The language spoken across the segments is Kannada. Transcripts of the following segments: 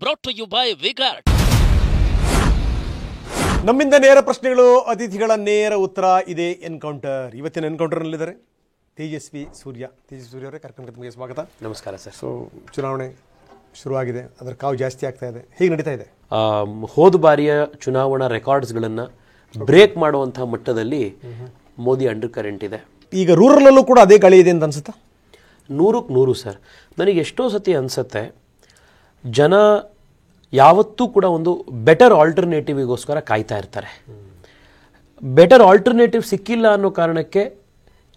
brought to you by Vigard. ನಮ್ಮಿಂದ ನೇರ ಪ್ರಶ್ನೆಗಳು, ಅತಿಥಿಗಳ ನೇರ ಉತ್ತರ ಇದೆ ಎನ್ಕೌಂಟರ್. ಇವತ್ತಿನ ಎನ್ಕೌಂಟರ್ನಲ್ಲಿದ್ದಾರೆ ತೇಜಸ್ವಿ ಸೂರ್ಯ. ತೇಜಸ್ವಿ ಸೂರ್ಯ ಅವರೇ, ಕಾರ್ಯಕ್ರಮಕ್ಕೆ ನಿಮಗೆ ಸ್ವಾಗತ. ನಮಸ್ಕಾರ ಸರ್. ಸೊ ಚುನಾವಣೆ ಶುರುವಾಗಿದೆ, ಅದರ ಕಾವು ಜಾಸ್ತಿ ಆಗ್ತಾ ಇದೆ, ಹೇಗೆ ನಡೀತಾ ಇದೆ? ಹೋದ ಬಾರಿಯ ಚುನಾವಣಾ ರೆಕಾರ್ಡ್ಸ್ಗಳನ್ನು ಬ್ರೇಕ್ ಮಾಡುವಂಥ ಮಟ್ಟದಲ್ಲಿ ಮೋದಿ ಅಂಡರ್ ಕರೆಂಟ್ ಇದೆ. ಈಗ ರೂರಲಲ್ಲೂ ಕೂಡ ಅದೇ ಗಾಳಿ ಇದೆ ಅಂತ ಅನ್ಸುತ್ತಾ? 100ಕ್ಕೆ 100 ಸರ್. ನನಗೆ ಎಷ್ಟೋ ಸತಿ ಅನಿಸುತ್ತೆ, ಜನ ಯಾವತ್ತೂ ಕೂಡ ಒಂದು ಬೆಟರ್ ಆಲ್ಟರ್ನೇಟಿವಿಗೋಸ್ಕರ ಕಾಯ್ತಾ ಇರ್ತಾರೆ. ಬೆಟರ್ ಆಲ್ಟರ್ನೇಟಿವ್ ಸಿಕ್ಕಿಲ್ಲ ಅನ್ನೋ ಕಾರಣಕ್ಕೆ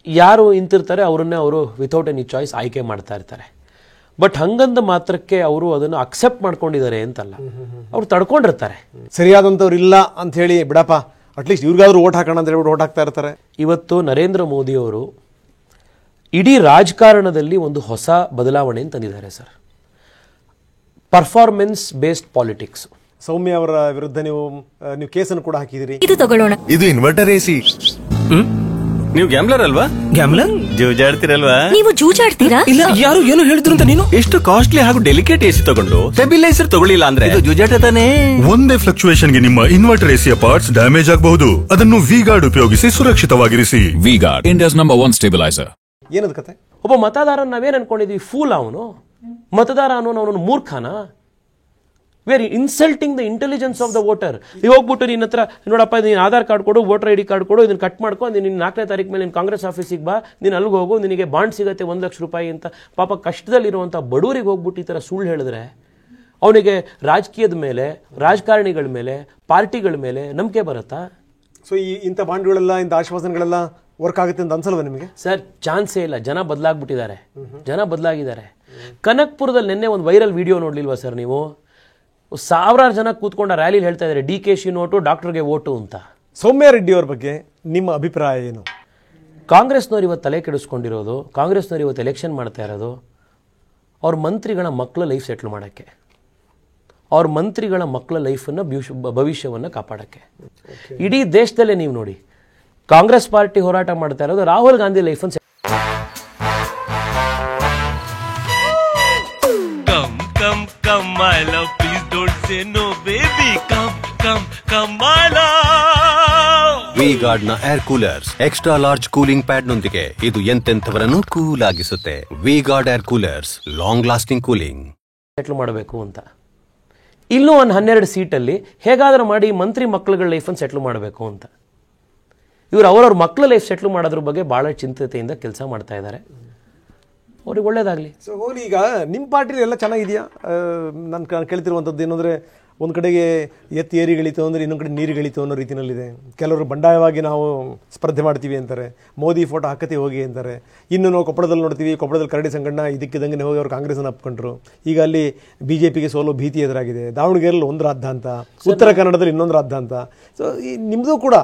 ಯಾರು ಇಂತಿರ್ತಾರೆ ಅವರನ್ನೇ ಅವರು ವಿತೌಟ್ ಎನಿ ಚಾಯ್ಸ್ ಆಯ್ಕೆ ಮಾಡ್ತಾ ಇರ್ತಾರೆ. ಬಟ್ ಹಂಗಂದ ಮಾತ್ರಕ್ಕೆ ಅವರು ಅದನ್ನು ಅಕ್ಸೆಪ್ಟ್ ಮಾಡ್ಕೊಂಡಿದ್ದಾರೆ ಅಂತಲ್ಲ, ಅವ್ರು ತಡ್ಕೊಂಡಿರ್ತಾರೆ. ಸರಿಯಾದಂಥವ್ರು ಇಲ್ಲ ಅಂತ ಹೇಳಿ ಬಿಡಪ್ಪ, ಅಟ್ಲೀಸ್ಟ್ ಇವ್ರಿಗಾದ್ರೂ ಓಟ್ ಹಾಕೋಣ ಅಂತ ಹೇಳ್ಬಿಟ್ಟು ಓಟ್ ಹಾಕ್ತಾ ಇರ್ತಾರೆ. ಇವತ್ತು ನರೇಂದ್ರ ಮೋದಿಯವರು ಇಡೀ ರಾಜಕಾರಣದಲ್ಲಿ ಒಂದು ಹೊಸ ಬದಲಾವಣೆ ತಂದಿದ್ದಾರೆ sir. Performance based politics. Soumya ಅವರ ವಿರುದ್ಧ ನೀವು ಕೇಸನ್ನು ಕೂಡ ಹಾಕಿದಿರಿ. ಇದು ತಗೊಳ್ಳೋಣ. ಇದು ಇನ್ವರ್ಟರ್ ಎಸಿ. ನೀವು ಗ್ಯಾಮ್ಲರ್ ಅಲ್ವಾ? ಗ್ಯಾಮ್ಲರ್ ಜೂಜಾಡ್ತಿರಲ್ವಾ? ನೀವು ಜೂಜಾಡ್ತೀರಾ? ಇಲ್ಲ, ಯಾರು ಏನು ಹೇಳಿದ್ರು ಅಂತ ನೀನು ಎಷ್ಟು ಕಾಸ್ಟ್ಲಿ ಹಾಗೂ ಡೆಲಿಕೇಟ್ ಎಸಿ ತಗೊಂಡು ಸ್ಟೆಬಿಲೈಸರ್ ತಗೊಳ್ಳಿಲ್ಲ ಅಂದ್ರೆ ಇದು ಜೂಜಾಟ ತಾನೇ. ಒಂದೇ ಫ್ಲಕ್ಚುಯೇಷನ್ ಗೆ ನಿಮ್ಮ ಇನ್ವರ್ಟರ್ ಎಸಿಯ ಪಾರ್ಟ್ಸ್ ಡ್ಯಾಮೇಜ್ ಆಗಬಹುದು. ಅದನ್ನು ವಿಗಾರ್ಡ್ ಉಪಯೋಗಿಸಿ ಸುರಕ್ಷಿತವಾಗಿರಿಸಿ. V-Guard, India's number 1 stabiliser. ಏನದ ಕತೆ? ಒಬ್ಬ ಮತದಾರ ನಾವೇನ್ ಅನ್ಕೊಂಡಿದ್ವಿ, ಫೂಲ್ ಅವನು ಮತದಾರ ಅನ್ನೋನು, ಅವನು ಮೂರ್ಖನ. We are insulting the intelligence of the voter. ಈಗ ಹೋಗ್ಬಿಟ್ಟು ನಿನ್ನ ಹತ್ರ ನೋಡಪ್ಪ, ನೀನು ಆಧಾರ್ ಕಾರ್ಡ್ ಕೊಡು, ವೋಟರ್ ಐಡಿ ಕಾರ್ಡ್ ಕೊಡು, ಇದನ್ನ ಕಟ್ ಮಾಡ್ಕೊ, ನೀನು 4ನೇ ತಾರೀಕು ಮೇಲೆ ನೀನು ಕಾಂಗ್ರೆಸ್ ಆಫೀಸಿಗೆ ಬಾ, ನೀನು ಅಲ್ಲಿಗೆ ಹೋಗು, ನಿನಗೆ ಬಾಂಡ್ ಸಿಗುತ್ತೆ 1 ಲಕ್ಷ ರೂಪಾಯಿ ಅಂತ. ಪಾಪ ಕಷ್ಟದಲ್ಲಿರುವಂಥ ಬಡವರಿಗೆ ಹೋಗ್ಬಿಟ್ಟು ಈ ಥರ ಸುಳ್ಳು ಹೇಳಿದ್ರೆ ಅವನಿಗೆ ರಾಜಕೀಯದ ಮೇಲೆ, ರಾಜಕಾರಣಿಗಳ ಮೇಲೆ, ಪಾರ್ಟಿಗಳ ಮೇಲೆ ನಂಬಿಕೆ ಬರುತ್ತಾ? ಸೊ ಇಂಥ ಬಾಂಡ್ಗಳೆಲ್ಲ, ಇಂಥ ಆಶ್ವಾಸನೆಗಳೆಲ್ಲ ವರ್ಕ್ ಆಗುತ್ತೆ ಅಂತ ಅನ್ಸಲ್ವ ನಿಮಗೆ? ಸರ್, ಚಾನ್ಸೇ ಇಲ್ಲ. ಜನ ಬದಲಾಗ್ಬಿಟ್ಟಿದ್ದಾರೆ, ಜನ ಬದಲಾಗಿದ್ದಾರೆ. ಕನಕ್ಪುರದಲ್ಲಿ ನಿನ್ನೆ ಒಂದು ವೈರಲ್ ವಿಡಿಯೋ ನೋಡ್ಲಿಲ್ವಾ ಸರ್ ನೀವು? 1000 ಜನ ಕೂತ್ಕೊಂಡ ರ್ಯಾಲಿಲಿ ಹೇಳ್ತಾ ಇದ್ದಾರೆ DKC ನೋಟು, ಡಾಕ್ಟರ್ಗೆ ಓಟು ಅಂತ. ಸೌಮ್ಯ ರೆಡ್ಡಿ ಅವ್ರ ಬಗ್ಗೆ ನಿಮ್ಮ ಅಭಿಪ್ರಾಯ ಏನು? ಕಾಂಗ್ರೆಸ್ನವ್ರು ಇವತ್ತು ತಲೆ ಕೆಡಿಸ್ಕೊಂಡಿರೋದು, ಕಾಂಗ್ರೆಸ್ನವ್ರು ಇವತ್ತು ಎಲೆಕ್ಷನ್ ಮಾಡ್ತಾ ಇರೋದು ಅವ್ರ ಮಂತ್ರಿಗಳ ಮಕ್ಕಳ ಲೈಫ್ ಸೆಟ್ಲ್ ಮಾಡೋಕ್ಕೆ, ಅವ್ರ ಮಂತ್ರಿಗಳ ಮಕ್ಕಳ ಲೈಫನ್ನು, ಭವಿಷ್ಯವನ್ನು ಕಾಪಾಡೋಕ್ಕೆ. ಇಡೀ ದೇಶದಲ್ಲೇ ನೀವು ನೋಡಿ, ಕಾಂಗ್ರೆಸ್ ಪಾರ್ಟಿ ಹೋರಾಟ ಮಾಡ್ತಾ ಇರೋದು Rahul Gandhi ಲೈಫನ್ನು Come my love, please don't say no baby, come my love. V-Guard ನ air coolers extra large cooling pad ನೊಂದಿಗೆ ಇದು ಎಂತೆಂಥವರನ್ನು ಕೂಲ್ ಆಗಿಸುತ್ತೆ. V-Guard air coolers, long lasting cooling. Settle ಮಾಡಬೇಕು ಅಂತ. ಇಲ್ಲೂ ಒಂದು 12 ಸೀಟಲ್ಲಿ ಹೇಗಾದರೂ ಮಾಡಿ ಮಂತ್ರಿ ಮಕ್ಕಳುಗಳ ಲೈಫನ್ನು ಸೆಟ್ಲ್ ಮಾಡಬೇಕು ಅಂತ. ಇವರು ಅವ್ರವ್ರ ಮಕ್ಕಳ ಲೈಫ್ ಸೆಟ್ಲ್ ಮಾಡೋದ್ರ ಬಗ್ಗೆ ಭಾಳ ಚಿಂತತೆಯಿಂದ ಕೆಲಸ ಮಾಡ್ತಾ ಇದ್ದಾರೆ. ಅವ್ರಿಗೆ ಒಳ್ಳೇದಾಗಲಿ. ಸೊ ಹೋಗ್ಲಿ, ಈಗ ನಿಮ್ಮ ಪಾರ್ಟಿಲಿ ಎಲ್ಲ ಚೆನ್ನಾಗಿದೆಯಾ? ನಾನು ಕೇಳ್ತಿರುವಂಥದ್ದು ಏನಂದರೆ, ಒಂದು ಕಡೆಗೆ ಎತ್ತಿ ಏರಿಗಳಿತು ಅಂದರೆ ಇನ್ನೊಂದು ಕಡೆ ನೀರುಗಳಿತು ಅನ್ನೋ ರೀತಿಯಲ್ಲಿದೆ. ಕೆಲವರು ಬಂಡಾಯವಾಗಿ ನಾವು ಸ್ಪರ್ಧೆ ಮಾಡ್ತೀವಿ ಅಂತಾರೆ, ಮೋದಿ ಫೋಟೋ ಹಾಕತಿ ಹೋಗಿ ಅಂತಾರೆ. ಇನ್ನು ನಾವು ಕೊಪ್ಪಳದಲ್ಲಿ ನೋಡ್ತೀವಿ, ಕೊಪ್ಪಳದಲ್ಲಿ ಕರಡಿ ಸಂಗಣ್ಣ ಇದಕ್ಕಿದಂಗೆ ಹೋಗಿ ಅವರು ಕಾಂಗ್ರೆಸ್ನ ಅಪ್ಕೊಂಡ್ರು. ಈಗ ಅಲ್ಲಿ BJPಗೆ ಸೋಲೋ ಭೀತಿ ಎದುರಾಗಿದೆ. ದಾವಣಗೆರೆಯಲ್ಲಿ ಒಂದು ರಾದ್ಧಾಂತ, ಉತ್ತರ ಕನ್ನಡದಲ್ಲಿ ಇನ್ನೊಂದು ರಾದ್ಧಾಂತ. ಸೊ ಈ ನಿಮ್ಮದು ಕೂಡ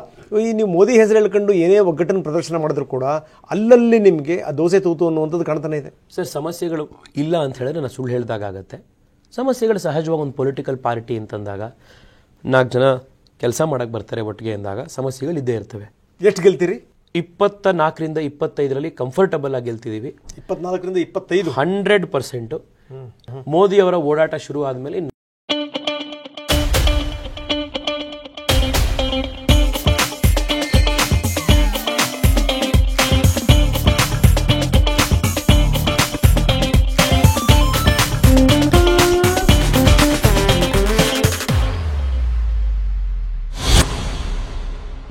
ಈ ನೀವು ಮೋದಿ ಹೆಸರು ಹೇಳ್ಕೊಂಡು ಏನೇ ಒಗ್ಗಟ್ಟನ್ನು ಪ್ರದರ್ಶನ ಮಾಡಿದ್ರು ಕೂಡ ಅಲ್ಲಲ್ಲಿ ನಿಮಗೆ ಆ ದೋಸೆ ತೂತು ಅನ್ನುವಂಥದ್ದು ಕಾಣ್ತಾನೆ ಇದೆ. ಸರ್, ಸಮಸ್ಯೆಗಳು ಇಲ್ಲ ಅಂತ ಹೇಳಿದ್ರೆ ನಾನು ಸುಳ್ಳು ಹೇಳಿದಾಗತ್ತೆ. ಸಮಸ್ಯೆಗಳು ಸಹಜವಾಗಿ ಒಂದು ಪೊಲಿಟಿಕಲ್ ಪಾರ್ಟಿ ಅಂತಂದಾಗ 4 ಜನ ಕೆಲಸ ಮಾಡೋಕ್ಕೆ ಬರ್ತಾರೆ ಒಟ್ಟಿಗೆ ಅಂದಾಗ ಸಮಸ್ಯೆಗಳು ಇದ್ದೇ ಇರ್ತವೆ. ಎಷ್ಟು ಗೆಲ್ತೀರಿ? 24ರಿಂದ 25ರಲ್ಲಿ ಕಂಫರ್ಟಬಲ್ ಆಗಿ ಗೆಲ್ತಿದ್ದೀವಿ. 24ರಿಂದ 25 100%. ಮೋದಿಯವರ ಓಡಾಟ ಶುರು ಆದಮೇಲೆ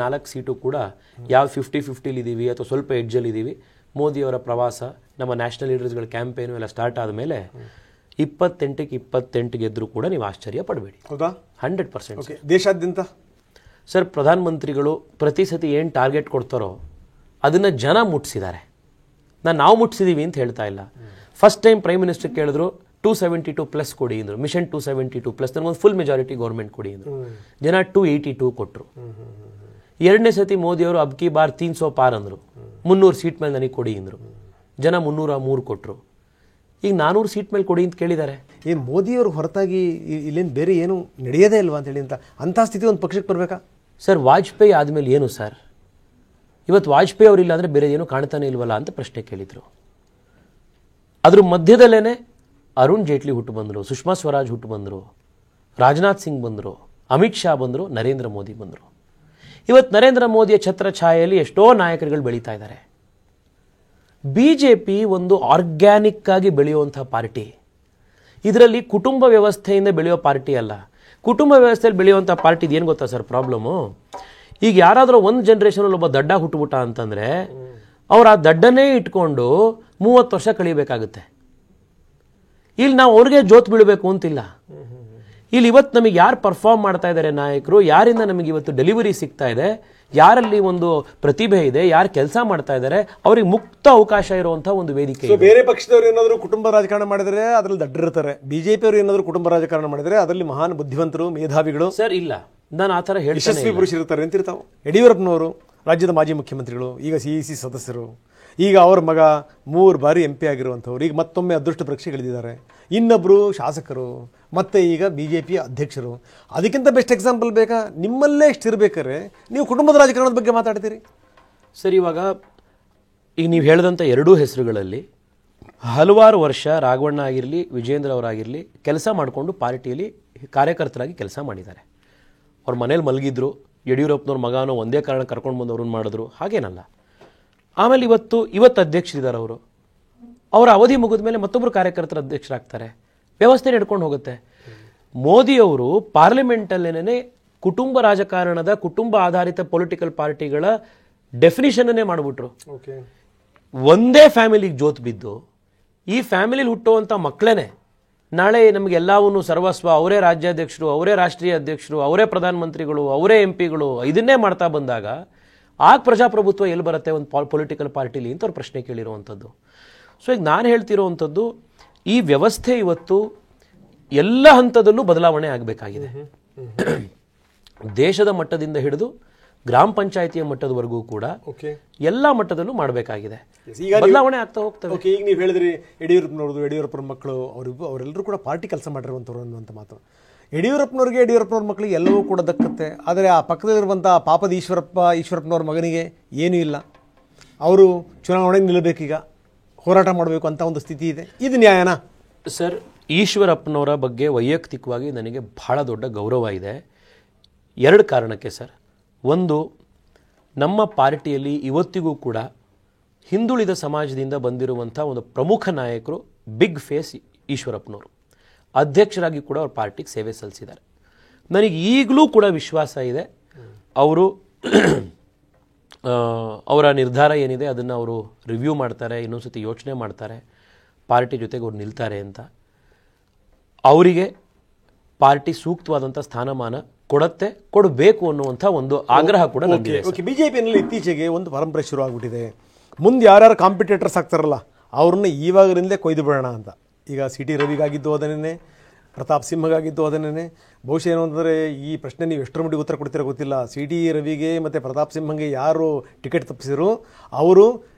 ನಾಲ್ಕು ಸೀಟು ಕೂಡ ಯಾವ 50-50 ಇದ್ದೀವಿ ಅಥವಾ ಸ್ವಲ್ಪ ಎಡ್ಜಲ್ಲಿ ಇದ್ದೀವಿ. ಮೋದಿಯವರ ಪ್ರವಾಸ, ನಮ್ಮ ನ್ಯಾಷನಲ್ ಲೀಡರ್ಸ್ಗಳ ಕ್ಯಾಂಪೇನು ಎಲ್ಲ ಸ್ಟಾರ್ಟ್ ಆದಮೇಲೆ 28ಕ್ಕೆ 28 ಗೆದ್ದರೂ ಕೂಡ ನೀವು ಆಶ್ಚರ್ಯ ಪಡಬೇಡಿ. ಹೌದಾ? 100%. ದೇಶಾದ್ಯಂತ ಸರ್, ಪ್ರಧಾನಮಂತ್ರಿಗಳು ಪ್ರತಿ ಸತಿ ಏನು ಟಾರ್ಗೆಟ್ ಕೊಡ್ತಾರೋ ಅದನ್ನು ಜನ ಮುಟ್ಟಿಸಿದ್ದಾರೆ. ನಾವು ಮುಟ್ಟಿಸಿದ್ದೀವಿ ಅಂತ ಹೇಳ್ತಾ ಇಲ್ಲ. ಫಸ್ಟ್ ಟೈಮ್ ಪ್ರೈಮ್ ಮಿನಿಸ್ಟರ್ ಕೇಳಿದ್ರು 272+ ಕೊಡಿ ಅಂದರು. ಮಿಷನ್ 272+, ನನಗೊಂದು ಫುಲ್ ಮೆಜಾರಿಟಿ ಗೌರ್ಮೆಂಟ್ ಕೊಡಿ ಅಂದರು. ಜನ 282 ಕೊಟ್ಟರು. 2ನೇ ಸತಿ ಮೋದಿಯವರು ಅಬ್ಕಿ ಬಾರ್ 300 ಪಾರ್ ಅಂದರು. 300 ಸೀಟ್ ಮೇಲೆ ನನಗೆ ಕೊಡಿ ಅಂದರು. ಜನ 303 ಕೊಟ್ಟರು. ಈಗ 400 ಸೀಟ್ ಮೇಲೆ ಕೊಡಿ ಅಂತ ಕೇಳಿದ್ದಾರೆ. ಏನು ಮೋದಿಯವರು ಹೊರತಾಗಿ ಇಲ್ಲೇನು ಬೇರೆ ಏನು ನಡೆಯೋದೇ ಇಲ್ವಾ ಅಂತೇಳಿ ಅಂಥ ಸ್ಥಿತಿ ಒಂದು ಪಕ್ಷಕ್ಕೆ ಬರಬೇಕಾ? ಸರ್, ವಾಜಪೇಯಿ ಆದಮೇಲೆ ಏನು ಸರ್? ಇವತ್ತು ವಾಜಪೇಯಿ ಅವರಿಲ್ಲ ಅಂದರೆ ಬೇರೆ ಏನೂ ಕಾಣ್ತಾನೆ ಇಲ್ವಲ್ಲ ಅಂತ ಪ್ರಶ್ನೆ ಕೇಳಿದರು. ಅದ್ರ ಮಧ್ಯದಲ್ಲೇ ಅರುಣ್ ಜೇಟ್ಲಿ ಹುಟ್ಟು ಬಂದರು, ಸುಷ್ಮಾ ಸ್ವರಾಜ್ ಹುಟ್ಟು ಬಂದರು. ರಾಜನಾಥ್ ಸಿಂಗ್ ಬಂದರು, ಅಮಿತ್ ಶಾ ಬಂದರು, ನರೇಂದ್ರ ಮೋದಿ ಬಂದರು. ಇವತ್ತು ನರೇಂದ್ರ ಮೋದಿಯ ಛತ್ರ ಛಾಯೆಯಲ್ಲಿ ಎಷ್ಟೋ ನಾಯಕರುಗಳು ಬೆಳೀತಾ ಇದ್ದಾರೆ. BJP ಒಂದು ಆರ್ಗ್ಯಾನಿಕ್ ಆಗಿ ಬೆಳೆಯುವಂಥ ಪಾರ್ಟಿ. ಇದರಲ್ಲಿ ಕುಟುಂಬ ವ್ಯವಸ್ಥೆಯಿಂದ ಬೆಳೆಯೋ ಪಾರ್ಟಿ ಅಲ್ಲ. ಕುಟುಂಬ ವ್ಯವಸ್ಥೆಯಲ್ಲಿ ಬೆಳೆಯುವಂಥ ಪಾರ್ಟಿ ಏನು ಗೊತ್ತಾ ಸರ್ ಪ್ರಾಬ್ಲಮ್ಮು? ಈಗ ಯಾರಾದರೂ ಒಂದು ಜನ್ರೇಷನಲ್ಲಿ ಒಬ್ಬ ದಡ್ಡ ಹುಟ್ಟುಬಿಟ್ಟ ಅಂತಂದರೆ ಅವ್ರು ಆ ದಡ್ಡನ್ನೇ ಇಟ್ಕೊಂಡು 30 ವರ್ಷ ಕಳಿಬೇಕಾಗುತ್ತೆ. ಇಲ್ಲಿ ನಾವು ಅವ್ರಿಗೆ ಜೋತ್ ಬೀಳಬೇಕು ಅಂತಿಲ್ಲ. ಇಲ್ಲಿ ಇವತ್ತು ನಮಗೆ ಯಾರು ಪರ್ಫಾರ್ಮ್ ಮಾಡ್ತಾ ಇದ್ದಾರೆ ನಾಯಕರು, ಯಾರಿಂದ ನಮಗೆ ಇವತ್ತು ಡೆಲಿವರಿ ಸಿಗ್ತಾ ಇದೆ, ಯಾರಲ್ಲಿ ಒಂದು ಪ್ರತಿಭೆ ಇದೆ, ಯಾರು ಕೆಲಸ ಮಾಡ್ತಾ ಇದ್ದಾರೆ, ಅವ್ರಿಗೆ ಮುಕ್ತ ಅವಕಾಶ ಇರುವಂಥ ಒಂದು ವೇದಿಕೆ. ಬೇರೆ ಪಕ್ಷದವರು ಏನಾದರೂ ಕುಟುಂಬ ರಾಜಕಾರಣ ಮಾಡಿದರೆ ಅದರಲ್ಲಿ ದಡ್ಡರಿರ್ತಾರೆ. BJP ಅವರು ಏನಾದರೂ ಕುಟುಂಬ ರಾಜಕಾರಣ ಮಾಡಿದರೆ ಅದರಲ್ಲಿ ಮಹಾನ್ ಬುದ್ಧಿವಂತರು, ಮೇಧಾವಿಗಳು ಸರ್ ಇಲ್ಲ, ನಾನು ಆ ಥರ ಯಶಸ್ವಿ ಪುರುಷರಿರ್ತಾರೆ ಅಂತಿರ್ತಾವೆ. ಯಡಿಯೂರಪ್ಪನವರು ರಾಜ್ಯದ ಮಾಜಿ ಮುಖ್ಯಮಂತ್ರಿಗಳು, ಈಗ CEC ಸದಸ್ಯರು, ಈಗ ಅವ್ರ ಮಗ 3 ಬಾರಿ MP ಆಗಿರುವಂಥವ್ರು, ಈಗ ಮತ್ತೊಮ್ಮೆ ಅದೃಷ್ಟ ಪರೀಕ್ಷೆಗಳಿದ್ದಾರೆ. ಇನ್ನೊಬ್ಬರು ಶಾಸಕರು, ಮತ್ತೆ ಈಗ BJP ಅಧ್ಯಕ್ಷರು. ಅದಕ್ಕಿಂತ ಬೆಸ್ಟ್ ಎಕ್ಸಾಂಪಲ್ ಬೇಕಾ? ನಿಮ್ಮಲ್ಲೇ ಇಷ್ಟಿರ್ಬೇಕಾದ್ರೆ ನೀವು ಕುಟುಂಬದ ರಾಜಕಾರಣದ ಬಗ್ಗೆ ಮಾತಾಡ್ತೀರಿ ಸರ್. ಇವಾಗ ಈಗ ನೀವು ಹೇಳಿದಂಥ ಎರಡೂ ಹೆಸರುಗಳಲ್ಲಿ ಹಲವಾರು ವರ್ಷ ರಾಘವಣ್ಣ ಆಗಿರಲಿ, ವಿಜೇಂದ್ರ ಅವರಾಗಿರಲಿ ಕೆಲಸ ಮಾಡಿಕೊಂಡು ಪಾರ್ಟಿಯಲ್ಲಿ ಕಾರ್ಯಕರ್ತರಾಗಿ ಕೆಲಸ ಮಾಡಿದ್ದಾರೆ. ಅವ್ರ ಮನೇಲಿ ಮಲಗಿದ್ರು, ಯಡಿಯೂರಪ್ಪನವ್ರ ಮಗನೋ ಒಂದೇ ಕಾರಣ ಕರ್ಕೊಂಡು ಬಂದು ಅವ್ರನ್ನ ಮಾಡಿದ್ರು, ಹಾಗೇನಲ್ಲ. ಆಮೇಲೆ ಇವತ್ತು ಅಧ್ಯಕ್ಷರಿದ್ದಾರೆ ಅವರು. ಅವರ ಅವಧಿ ಮುಗಿದ ಮೇಲೆ ಮತ್ತೊಬ್ಬರು ಕಾರ್ಯಕರ್ತರ ಅಧ್ಯಕ್ಷರಾಗ್ತಾರೆ, ವ್ಯವಸ್ಥೆ ನಡ್ಕೊಂಡು ಹೋಗುತ್ತೆ. ಮೋದಿಯವರು ಪಾರ್ಲಿಮೆಂಟಲ್ಲೇನೆ ಕುಟುಂಬ ರಾಜಕಾರಣದ, ಕುಟುಂಬ ಆಧಾರಿತ ಪೊಲಿಟಿಕಲ್ ಪಾರ್ಟಿಗಳ ಡೆಫಿನಿಷನ್ನೇ ಮಾಡಿಬಿಟ್ರು. ಒಂದೇ ಫ್ಯಾಮಿಲಿಗೆ ಜೋತ್ ಬಿದ್ದು ಈ ಫ್ಯಾಮಿಲಿಲಿ ಹುಟ್ಟುವಂಥ ಮಕ್ಕಳೇ ನಾಳೆ ನಮಗೆಲ್ಲವನ್ನೂ ಸರ್ವಸ್ವ, ಅವರೇ ರಾಜ್ಯಾಧ್ಯಕ್ಷರು, ಅವರೇ ರಾಷ್ಟ್ರೀಯ ಅಧ್ಯಕ್ಷರು, ಅವರೇ ಪ್ರಧಾನಮಂತ್ರಿಗಳು, ಅವರೇ MP ಗಳು, ಇದನ್ನೇ ಮಾಡ್ತಾ ಬಂದಾಗ ಆಗ ಪ್ರಜಾಪ್ರಭುತ್ವ ಎಲ್ಲಿ ಬರುತ್ತೆ ಒಂದು ಪೊಲಿಟಿಕಲ್ ಪಾರ್ಟಿಲಿ ಅಂತ ಅವ್ರು ಪ್ರಶ್ನೆ ಕೇಳಿರುವಂಥದ್ದು. ಸೊ ಈಗ ನಾನು ಹೇಳ್ತಿರೋವಂಥದ್ದು, ಈ ವ್ಯವಸ್ಥೆ ಇವತ್ತು ಎಲ್ಲ ಹಂತದಲ್ಲೂ ಬದಲಾವಣೆ ಆಗಬೇಕಾಗಿದೆ. ದೇಶದ ಮಟ್ಟದಿಂದ ಹಿಡಿದು ಗ್ರಾಮ ಪಂಚಾಯಿತಿಯ ಮಟ್ಟದವರೆಗೂ ಕೂಡ ಎಲ್ಲ ಮಟ್ಟದಲ್ಲೂ ಮಾಡಬೇಕಾಗಿದೆ. ಬದಲಾವಣೆ ಆಗ್ತಾ ಹೋಗ್ತವೆ. ಈಗ ನೀವು ಹೇಳಿದ್ರಿ ಯಡಿಯೂರಪ್ಪನವ್ರ ಮಕ್ಕಳು ಅವರೆಲ್ಲರೂ ಕೂಡ ಪಾರ್ಟಿ ಕೆಲಸ ಮಾಡಿರುವಂಥವ್ರು ಅನ್ನುವಂಥ ಮಾತು. ಯಡಿಯೂರಪ್ಪನವ್ರ ಮಕ್ಕಳಿಗೆ ಎಲ್ಲವೂ ಕೂಡ ದಕ್ಕತ್ತೆ. ಆದರೆ ಆ ಪಕ್ಕದಲ್ಲಿರುವಂಥ ಪಾಪದ ಈಶ್ವರಪ್ಪನವ್ರ ಮಗನಿಗೆ ಏನೂ ಇಲ್ಲ. ಅವರು ಚುನಾವಣೆಗೆ ನಿಲ್ಲಬೇಕೀಗ, ಹೋರಾಟ ಮಾಡಬೇಕು ಅಂತ ಒಂದು ಸ್ಥಿತಿ ಇದೆ. ಇದು ನ್ಯಾಯನಾ ಸರ್? ಈಶ್ವರಪ್ಪನವರ ಬಗ್ಗೆ ವೈಯಕ್ತಿಕವಾಗಿ ನನಗೆ ಬಹಳ ದೊಡ್ಡ ಗೌರವ ಇದೆ. 2 ಕಾರಣಕ್ಕೆ ಸರ್. ಒಂದು, ನಮ್ಮ ಪಾರ್ಟಿಯಲ್ಲಿ ಇವತ್ತಿಗೂ ಕೂಡ ಹಿಂದುಳಿದ ಸಮಾಜದಿಂದ ಬಂದಿರುವಂಥ ಒಂದು ಪ್ರಮುಖ ನಾಯಕರು, ಬಿಗ್ ಫೇಸ್ ಈಶ್ವರಪ್ಪನವರು. ಅಧ್ಯಕ್ಷರಾಗಿ ಕೂಡ ಅವ್ರ ಪಾರ್ಟಿಗೆ ಸೇವೆ ಸಲ್ಲಿಸಿದ್ದಾರೆ. ನನಗೆ ಈಗಲೂ ಕೂಡ ವಿಶ್ವಾಸ ಇದೆ ಅವರು ಅವರ ನಿರ್ಧಾರ ಏನಿದೆ ಅದನ್ನು ಅವರು ರಿವ್ಯೂ ಮಾಡ್ತಾರೆ, ಇನ್ನೊಂದು ಸತಿ ಯೋಚನೆ ಮಾಡ್ತಾರೆ, ಪಾರ್ಟಿ ಜೊತೆಗೆ ಅವ್ರು ನಿಲ್ತಾರೆ ಅಂತ. ಅವರಿಗೆ ಪಾರ್ಟಿ ಸೂಕ್ತವಾದಂಥ ಸ್ಥಾನಮಾನ ಕೊಡಬೇಕು ಅನ್ನುವಂಥ ಒಂದು ಆಗ್ರಹ ಕೂಡ ನನಗಿದೆ. BJPನಲ್ಲಿ ಇತ್ತೀಚೆಗೆ ಒಂದು ಪರಂಪರೆ ಶುರು ಆಗಿಬಿಟ್ಟಿದೆ. ಮುಂದೆ ಯಾರ್ಯಾರು ಕಾಂಪಿಟೇಟರ್ಸ್ ಆಗ್ತಾರಲ್ಲ ಅವ್ರನ್ನ ಇವಾಗಿನಿಂದಲೇ ಕೊಯ್ದು ಬಿಡೋಣ ಅಂತ. ಈಗ CT ರವಿಗಾಗಿದ್ದು ಅದನ್ನೇ, ಪ್ರತಾಪ್ ಸಿಂಹಗಾಗಿದ್ದು ಅದನ್ನೇ. ಬಹುಶಃ ಏನು ಅಂತಂದರೆ ಈ ಪ್ರಶ್ನೆ ನೀವು ಎಷ್ಟರ ಮಟ್ಟಿಗೆ ಉತ್ತರ ಕೊಡ್ತೀರೋ ಗೊತ್ತಿಲ್ಲ. CT ರವಿಗೆ ಮತ್ತು ಪ್ರತಾಪ್ ಸಿಂಹಗೆ ಯಾರು ಟಿಕೆಟ್ ತಪ್ಪಿಸಿದ್ರು ಅವರು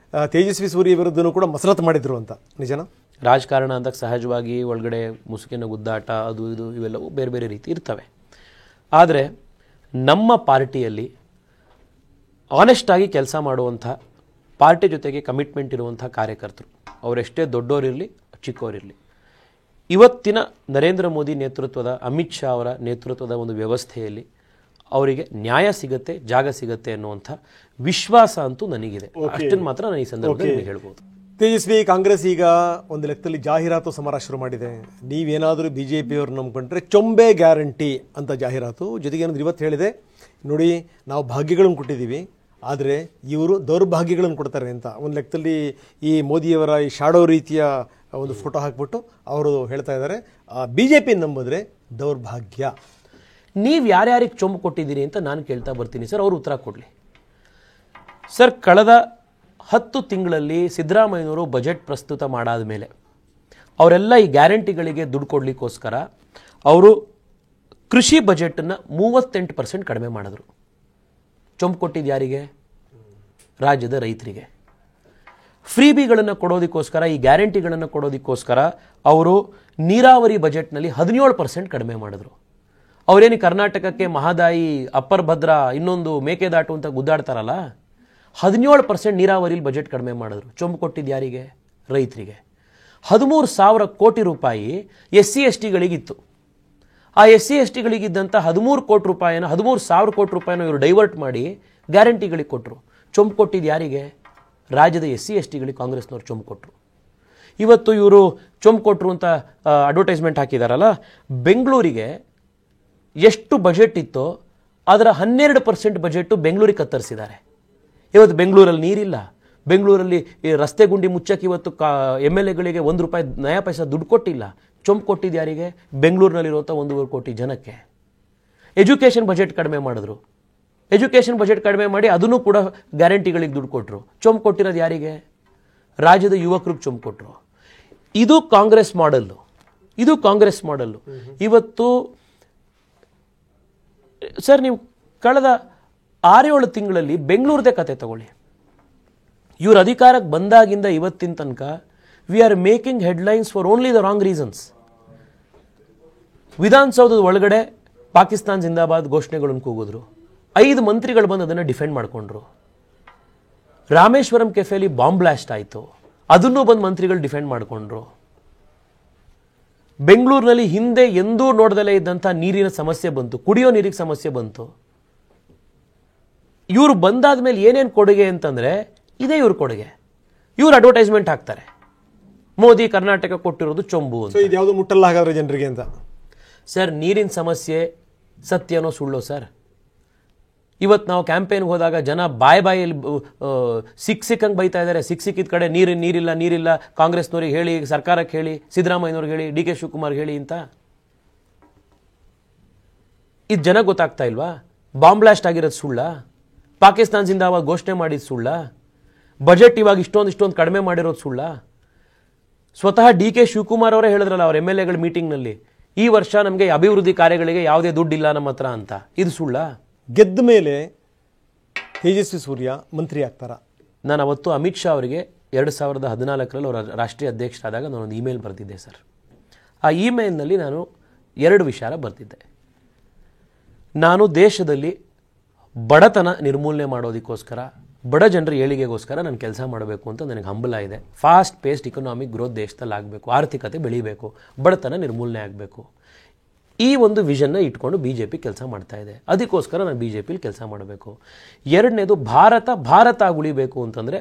ತೇಜಸ್ವಿ ಸೂರ್ಯ ವಿರುದ್ಧನೂ ಕೂಡ ಮಸರತ್ ಮಾಡಿದ್ರು ಅಂತ. ನಿಜನಾ? ರಾಜಕಾರಣ ಅಂದಾಗ ಸಹಜವಾಗಿ ಒಳಗಡೆ ಮುಸುಕಿನ ಗುದ್ದಾಟ, ಅದು ಇದು ಇವೆಲ್ಲವೂ ಬೇರೆ ಬೇರೆ ರೀತಿ ಇರ್ತವೆ. ಆದರೆ ನಮ್ಮ ಪಾರ್ಟಿಯಲ್ಲಿ ಆನೆಸ್ಟಾಗಿ ಕೆಲಸ ಮಾಡುವಂಥ, ಪಾರ್ಟಿ ಜೊತೆಗೆ ಕಮಿಟ್ಮೆಂಟ್ ಇರುವಂಥ ಕಾರ್ಯಕರ್ತರು, ಅವರೆಷ್ಟೇ ದೊಡ್ಡವರಿರಲಿ ಚಿಕ್ಕವರಿರಲಿ, ಇವತ್ತಿನ ನರೇಂದ್ರ ಮೋದಿ ನೇತೃತ್ವದ, ಅಮಿತ್ ಶಾ ಅವರ ನೇತೃತ್ವದ ಒಂದು ವ್ಯವಸ್ಥೆಯಲ್ಲಿ ಅವರಿಗೆ ನ್ಯಾಯ ಸಿಗುತ್ತೆ, ಜಾಗ ಸಿಗುತ್ತೆ ಅನ್ನುವಂಥ ವಿಶ್ವಾಸ ಅಂತೂ ನನಗಿದೆ. ಅಷ್ಟನ್ನು ಮಾತ್ರ ನಾನು ಈ ಸಂದರ್ಭದಲ್ಲಿ ಹೇಳ್ಬೋದು. ತೇಜಸ್ವಿ, ಕಾಂಗ್ರೆಸ್ ಈಗ ಒಂದು ಲೆಕ್ಕದಲ್ಲಿ ಜಾಹೀರಾತು ಸಮರ ಶುರು ಮಾಡಿದೆ. ನೀವೇನಾದರೂ BJPಯವ್ರು ನಂಬ್ಕೊಂಡ್ರೆ ಚೊಂಬೆ ಗ್ಯಾರಂಟಿ ಅಂತ ಜಾಹೀರಾತು. ಜೊತೆಗೆ ಏನಾದರೂ ಇವತ್ತು ಹೇಳಿದೆ, ನೋಡಿ ನಾವು ಭಾಗ್ಯಗಳನ್ನು ಕೊಟ್ಟಿದ್ದೀವಿ, ಆದರೆ ಇವರು ದೌರ್ಭಾಗ್ಯಗಳನ್ನು ಕೊಡ್ತಾರೆ ಅಂತ. ಒಂದು ಲೆಕ್ಕದಲ್ಲಿ ಈ ಮೋದಿಯವರ ಈ ಶಾಡೋ ರೀತಿಯ ಒಂದು ಫೋಟೋ ಹಾಕ್ಬಿಟ್ಟು ಅವರು ಹೇಳ್ತಾ ಇದ್ದಾರೆ, BJP ನಂಬಿದ್ರೆ ದೌರ್ಭಾಗ್ಯ. ನೀವು ಯಾರ್ಯಾರಿಗೆ ಚೊಂಬು ಕೊಟ್ಟಿದ್ದೀರಿ ಅಂತ ನಾನು ಕೇಳ್ತಾ ಬರ್ತೀನಿ ಸರ್, ಅವರು ಉತ್ತರ ಕೊಡಲಿ. ಸರ್, ಕಳೆದ 10 ತಿಂಗಳಲ್ಲಿ ಸಿದ್ದರಾಮಯ್ಯನವರು ಬಜೆಟ್ ಪ್ರಸ್ತುತ ಮಾಡಾದ ಮೇಲೆ ಅವರೆಲ್ಲ ಈ ಗ್ಯಾರಂಟಿಗಳಿಗೆ ದುಡ್ಡು ಕೊಡಲಿಕ್ಕೋಸ್ಕರ ಅವರು ಕೃಷಿ ಬಜೆಟನ್ನು 38% ಕಡಿಮೆ ಮಾಡಿದ್ರು. ಚೊಂಬು ಕೊಟ್ಟಿದ್ದು ಯಾರಿಗೆ? ರಾಜ್ಯದ ರೈತರಿಗೆ. ಫ್ರೀಬಿಗಳನ್ನು ಕೊಡೋದಕ್ಕೋಸ್ಕರ, ಈ ಗ್ಯಾರಂಟಿಗಳನ್ನು ಕೊಡೋದಕ್ಕೋಸ್ಕರ ಅವರು ನೀರಾವರಿ ಬಜೆಟ್ನಲ್ಲಿ 17% ಕಡಿಮೆ ಮಾಡಿದ್ರು. ಅವರೇನು ಕರ್ನಾಟಕಕ್ಕೆ ಮಹಾದಾಯಿ, ಅಪ್ಪರ್ ಭದ್ರಾ, ಇನ್ನೊಂದು ಮೇಕೆದಾಟು ಅಂತ ಗುದ್ದಾಡ್ತಾರಲ್ಲ, 17% ನೀರಾವರಿಲಿ ಬಜೆಟ್ ಕಡಿಮೆ ಮಾಡಿದ್ರು. ಚೊಂಬು ಕೊಟ್ಟಿದ್ದು ಯಾರಿಗೆ? ರೈತರಿಗೆ. 13,000 ಕೋಟಿ ರೂಪಾಯಿ SC STಗಳಿಗಿತ್ತು. ಆ SC STಗಳಿಗಿದ್ದಂಥ 13,000 ಕೋಟಿ ರೂಪಾಯಿನ ಇವರು ಡೈವರ್ಟ್ ಮಾಡಿ ಗ್ಯಾರಂಟಿಗಳಿಗೆ ಕೊಟ್ಟರು. ಚೊಂಬು ಕೊಟ್ಟಿದ್ದು ಯಾರಿಗೆ? ರಾಜ್ಯದ SC STಗಳಿಗೆ ಕಾಂಗ್ರೆಸ್ನವ್ರು ಚೊಂಬು ಕೊಟ್ಟರು. ಇವತ್ತು ಇವರು ಚೊಂಬು ಕೊಟ್ಟರು ಅಂತ ಅಡ್ವರ್ಟೈಸ್ಮೆಂಟ್ ಹಾಕಿದಾರಲ್ಲ, ಬೆಂಗಳೂರಿಗೆ ಎಷ್ಟು ಬಜೆಟ್ ಇತ್ತೋ ಅದರ 12% ಬಜೆಟ್ಟು ಬೆಂಗಳೂರಿಗೆ ಕತ್ತರಿಸಿದ್ದಾರೆ. ಇವತ್ತು ಬೆಂಗಳೂರಲ್ಲಿ ನೀರಿಲ್ಲ, ಬೆಂಗಳೂರಲ್ಲಿ ರಸ್ತೆ ಗುಂಡಿ ಮುಚ್ಚಕ್ಕೆ ಇವತ್ತು MLAಗಳಿಗೆ ₹1 ನಯಾ ಪೈಸಾ ದುಡ್ಡು ಕೊಟ್ಟಿಲ್ಲ. ಚೊಂಬು ಕೊಟ್ಟಿದ್ದು ಯಾರಿಗೆ? ಬೆಂಗಳೂರಿನಲ್ಲಿರುವಂಥ 1.5 ಕೋಟಿ ಜನಕ್ಕೆ. ಎಜುಕೇಷನ್ ಬಜೆಟ್ ಕಡಿಮೆ ಮಾಡಿದ್ರು, ಎಜುಕೇಷನ್ ಬಜೆಟ್ ಕಡಿಮೆ ಮಾಡಿ ಅದನ್ನು ಕೂಡ ಗ್ಯಾರಂಟಿಗಳಿಗೆ ದುಡ್ಡು ಕೊಟ್ಟರು. ಚೊಂಬು ಕೊಟ್ಟಿರೋದು ಯಾರಿಗೆ? ರಾಜ್ಯದ ಯುವಕರಿಗೆ ಚೊಂಬು ಕೊಟ್ಟರು. ಇದು ಕಾಂಗ್ರೆಸ್ ಮಾಡೆಲ್ಲು, ಇದು ಕಾಂಗ್ರೆಸ್ ಮಾಡೆಲ್ಲು. ಇವತ್ತು ಸರ್ ನೀವು ಕಳೆದ 6-7 ತಿಂಗಳಲ್ಲಿ ಬೆಂಗಳೂರದೇ ಕತೆ ತಗೊಳ್ಳಿ. ಇವ್ರ ಅಧಿಕಾರಕ್ಕೆ ಬಂದಾಗಿಂದ ಇವತ್ತಿನ ತನಕ we are making headlines for only the wrong reasons. ವಿಧಾನಸೌಧದ ಒಳಗಡೆ ಪಾಕಿಸ್ತಾನ್ ಜಿಂದಾಬಾದ್ ಘೋಷಣೆಗಳನ್ನು ಕೂಗಿದ್ರು, 5 ಮಂತ್ರಿಗಳು ಬಂದು ಅದನ್ನು ಡಿಫೆಂಡ್ ಮಾಡಿಕೊಂಡ್ರು. ರಾಮೇಶ್ವರಂ ಕೆಫೆಯಲ್ಲಿ ಬಾಂಬ್ ಬ್ಲಾಸ್ಟ್ ಆಯಿತು, ಅದನ್ನು ಬಂದು ಮಂತ್ರಿಗಳು ಡಿಫೆಂಡ್ ಮಾಡಿಕೊಂಡ್ರು. ಬೆಂಗಳೂರಿನಲ್ಲಿ ಹಿಂದೆ ಎಂದೂ ನೋಡದಲ್ಲೇ ಇದ್ದಂಥ ನೀರಿನ ಸಮಸ್ಯೆ ಬಂತು, ಕುಡಿಯೋ ನೀರಿಗೆ ಸಮಸ್ಯೆ ಬಂತು. ಇವರು ಬಂದಾದ ಮೇಲೆ ಏನೇನು ಕೊಡುಗೆ ಅಂತಂದರೆ ಇದೇ ಇವ್ರ ಕೊಡುಗೆ. ಇವ್ರು ಅಡ್ವರ್ಟೈಸ್ಮೆಂಟ್ ಹಾಕ್ತಾರೆ, ಮೋದಿ ಕರ್ನಾಟಕ ಕೊಟ್ಟಿರೋದು ಚೊಂಬು ಅಂತ. ಇದು ಯಾವುದು ಮುಟ್ಟಲ್ಲ ಹಾಗಾದ್ರೆ ಜನರಿಗೆ ಅಂತ. ಸರ್ ನೀರಿನ ಸಮಸ್ಯೆ ಸತ್ಯನೋ ಸುಳ್ಳೋ ಸರ್? ಇವತ್ತು ನಾವು ಕ್ಯಾಂಪೇನ್ಗೆ ಹೋದಾಗ ಜನ ಬಾಯಲ್ಲಿ ಸಿಕ್ಕಂಗೆ ಬೈತಾ ಇದ್ದಾರೆ. ಸಿಕ್ಕಿದ ಕಡೆ ನೀರಿಲ್ಲ, ಕಾಂಗ್ರೆಸ್ನವ್ರಿಗೆ ಹೇಳಿ, ಸರ್ಕಾರಕ್ಕೆ ಹೇಳಿ, ಸಿದ್ದರಾಮಯ್ಯನವ್ರಿಗೆ ಹೇಳಿ, DK ಶಿವಕುಮಾರ್ ಹೇಳಿ ಅಂತ. ಇದು ಜನ ಗೊತ್ತಾಗ್ತಾ ಇಲ್ವಾ? ಬಾಂಬ್ ಬ್ಲಾಸ್ಟ್ ಆಗಿರೋದು ಸುಳ್ಳ? ಪಾಕಿಸ್ತಾನ್ ಜಿಂದಾಬಾದ್ ಘೋಷಣೆ ಮಾಡಿದ್ದು ಸುಳ್ಳ? ಬಜೆಟ್ ಇವಾಗ ಇಷ್ಟೊಂದು ಕಡಿಮೆ ಮಾಡಿರೋದು ಸುಳ್ಳ? ಸ್ವತಃ DK ಶಿವಕುಮಾರ್ ಅವರೇ ಹೇಳಿದ್ರಲ್ಲ ಅವ್ರ MLAಗಳ ಮೀಟಿಂಗ್ನಲ್ಲಿ, ಈ ವರ್ಷ ನಮಗೆ ಅಭಿವೃದ್ಧಿ ಕಾರ್ಯಗಳಿಗೆ ಯಾವುದೇ ದುಡ್ಡಿಲ್ಲ ನಮ್ಮ ಹತ್ರ ಅಂತ. ಇದು ಸುಳ್ಳ? ಗೆದ್ದ ಮೇಲೆ ತೇಜಸ್ವಿ ಸೂರ್ಯ ಮಂತ್ರಿ ಆಗ್ತಾರ? ನಾನು ಅವತ್ತು ಅಮಿತ್ ಶಾ ಅವರಿಗೆ 2014ರಲ್ಲಿ ಅವರ ರಾಷ್ಟ್ರೀಯ ಅಧ್ಯಕ್ಷರಾದಾಗ ನಾನೊಂದು ಇಮೇಲ್ ಬರೆದಿದ್ದೆ ಸರ್. ಆ ಇಮೇಲ್ನಲ್ಲಿ ನಾನು 2 ವಿಚಾರ ಬರೆದಿದ್ದೆ. ನಾನು ದೇಶದಲ್ಲಿ ಬಡತನ ನಿರ್ಮೂಲನೆ ಮಾಡೋದಕ್ಕೋಸ್ಕರ, ಬಡ ಜನರ ಏಳಿಗೆಗೋಸ್ಕರ ನಾನು ಕೆಲಸ ಮಾಡಬೇಕು ಅಂತ ನನಗೆ ಹಂಬಲ ಇದೆ. ಫಾಸ್ಟ್ ಪೇಸ್ಡ್ ಇಕನಾಮಿಕ್ ಗ್ರೋತ್ ದೇಶದಲ್ಲಿ ಆಗಬೇಕು, ಆರ್ಥಿಕತೆ ಬೆಳೀಬೇಕು, ಬಡತನ ನಿರ್ಮೂಲನೆ ಆಗಬೇಕು. ಈ ಒಂದು ವಿಷನ್ನ ಇಟ್ಕೊಂಡು BJP ಕೆಲಸ ಮಾಡ್ತಾ ಇದೆ. ಅದಕ್ಕೋಸ್ಕರ ನಾನು BJPಲಿ ಕೆಲಸ ಮಾಡಬೇಕು. 2ನೇದು ಭಾರತ ಉಳಿಬೇಕು ಅಂತಂದರೆ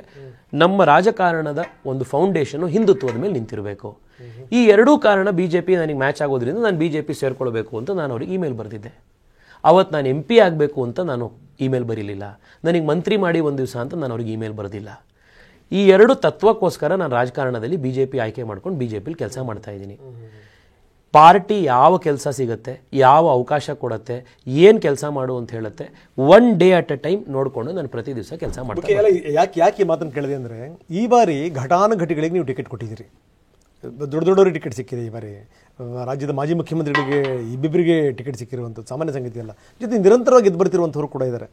ನಮ್ಮ ರಾಜಕಾರಣದ ಒಂದು ಫೌಂಡೇಶನು ಹಿಂದುತ್ವದ ಮೇಲೆ ನಿಂತಿರಬೇಕು. ಈ 2 ಕಾರಣ BJP ನನಗೆ ಮ್ಯಾಚ್ ಆಗೋದ್ರಿಂದ ನಾನು BJP ಸೇರ್ಕೊಳ್ಬೇಕು ಅಂತ ನಾನು ಅವ್ರಿಗೆ ಇಮೇಲ್ ಬರೆದಿದ್ದೆ. ಅವತ್ತು ನಾನು MP ಆಗಬೇಕು ಅಂತ ನಾನು ಇಮೇಲ್ ಬರೀಲಿಲ್ಲ, ನನಗೆ ಮಂತ್ರಿ ಮಾಡಿ ಒಂದು ದಿವಸ ಅಂತ ನಾನು ಅವ್ರಿಗೆ ಇಮೇಲ್ ಬರೆದಿಲ್ಲ. ಈ 2 ತತ್ವಕ್ಕೋಸ್ಕರ ನಾನು ರಾಜಕಾರಣದಲ್ಲಿ BJP ಆಯ್ಕೆ ಮಾಡ್ಕೊಂಡು BJPಲಿ ಕೆಲಸ ಮಾಡ್ತಾ ಇದ್ದೀನಿ. ಪಾರ್ಟಿ ಯಾವ ಕೆಲಸ ಸಿಗುತ್ತೆ, ಯಾವ ಅವಕಾಶ ಕೊಡುತ್ತೆ, ಏನು ಕೆಲಸ ಮಾಡು ಅಂತ ಹೇಳುತ್ತೆ, 1 ಡೇ ಅಟ್ ಎ ಟೈಮ್ ನೋಡಿಕೊಂಡು ನಾನು ಪ್ರತಿ ದಿವಸ ಕೆಲಸ ಮಾಡ್ತೀನಿ. ಯಾಕೆ ಈ ಮಾತನ್ನು ಕೇಳಿದೆ ಅಂದರೆ, ಈ ಬಾರಿ ಘಟಾನುಘಟಿಗಳಿಗೆ ನೀವು ಟಿಕೆಟ್ ಕೊಟ್ಟಿದ್ದೀರಿ, ದೊಡ್ಡವರಿಗೆ ಟಿಕೆಟ್ ಸಿಕ್ಕಿದೆ. ಈ ಬಾರಿ ರಾಜ್ಯದ ಮಾಜಿ ಮುಖ್ಯಮಂತ್ರಿಗಳಿಗೆ ಇಬ್ಬಿಬ್ಬರಿಗೆ ಟಿಕೆಟ್ ಸಿಕ್ಕಿರುವಂಥದ್ದು ಸಾಮಾನ್ಯ ಸಂಗತಿ ಅಲ್ಲ. ಜೊತೆ ನಿರಂತರವಾಗಿ ಎದ್ದು ಬರ್ತಿರುವಂಥವ್ರು ಕೂಡ ಇದ್ದಾರೆ.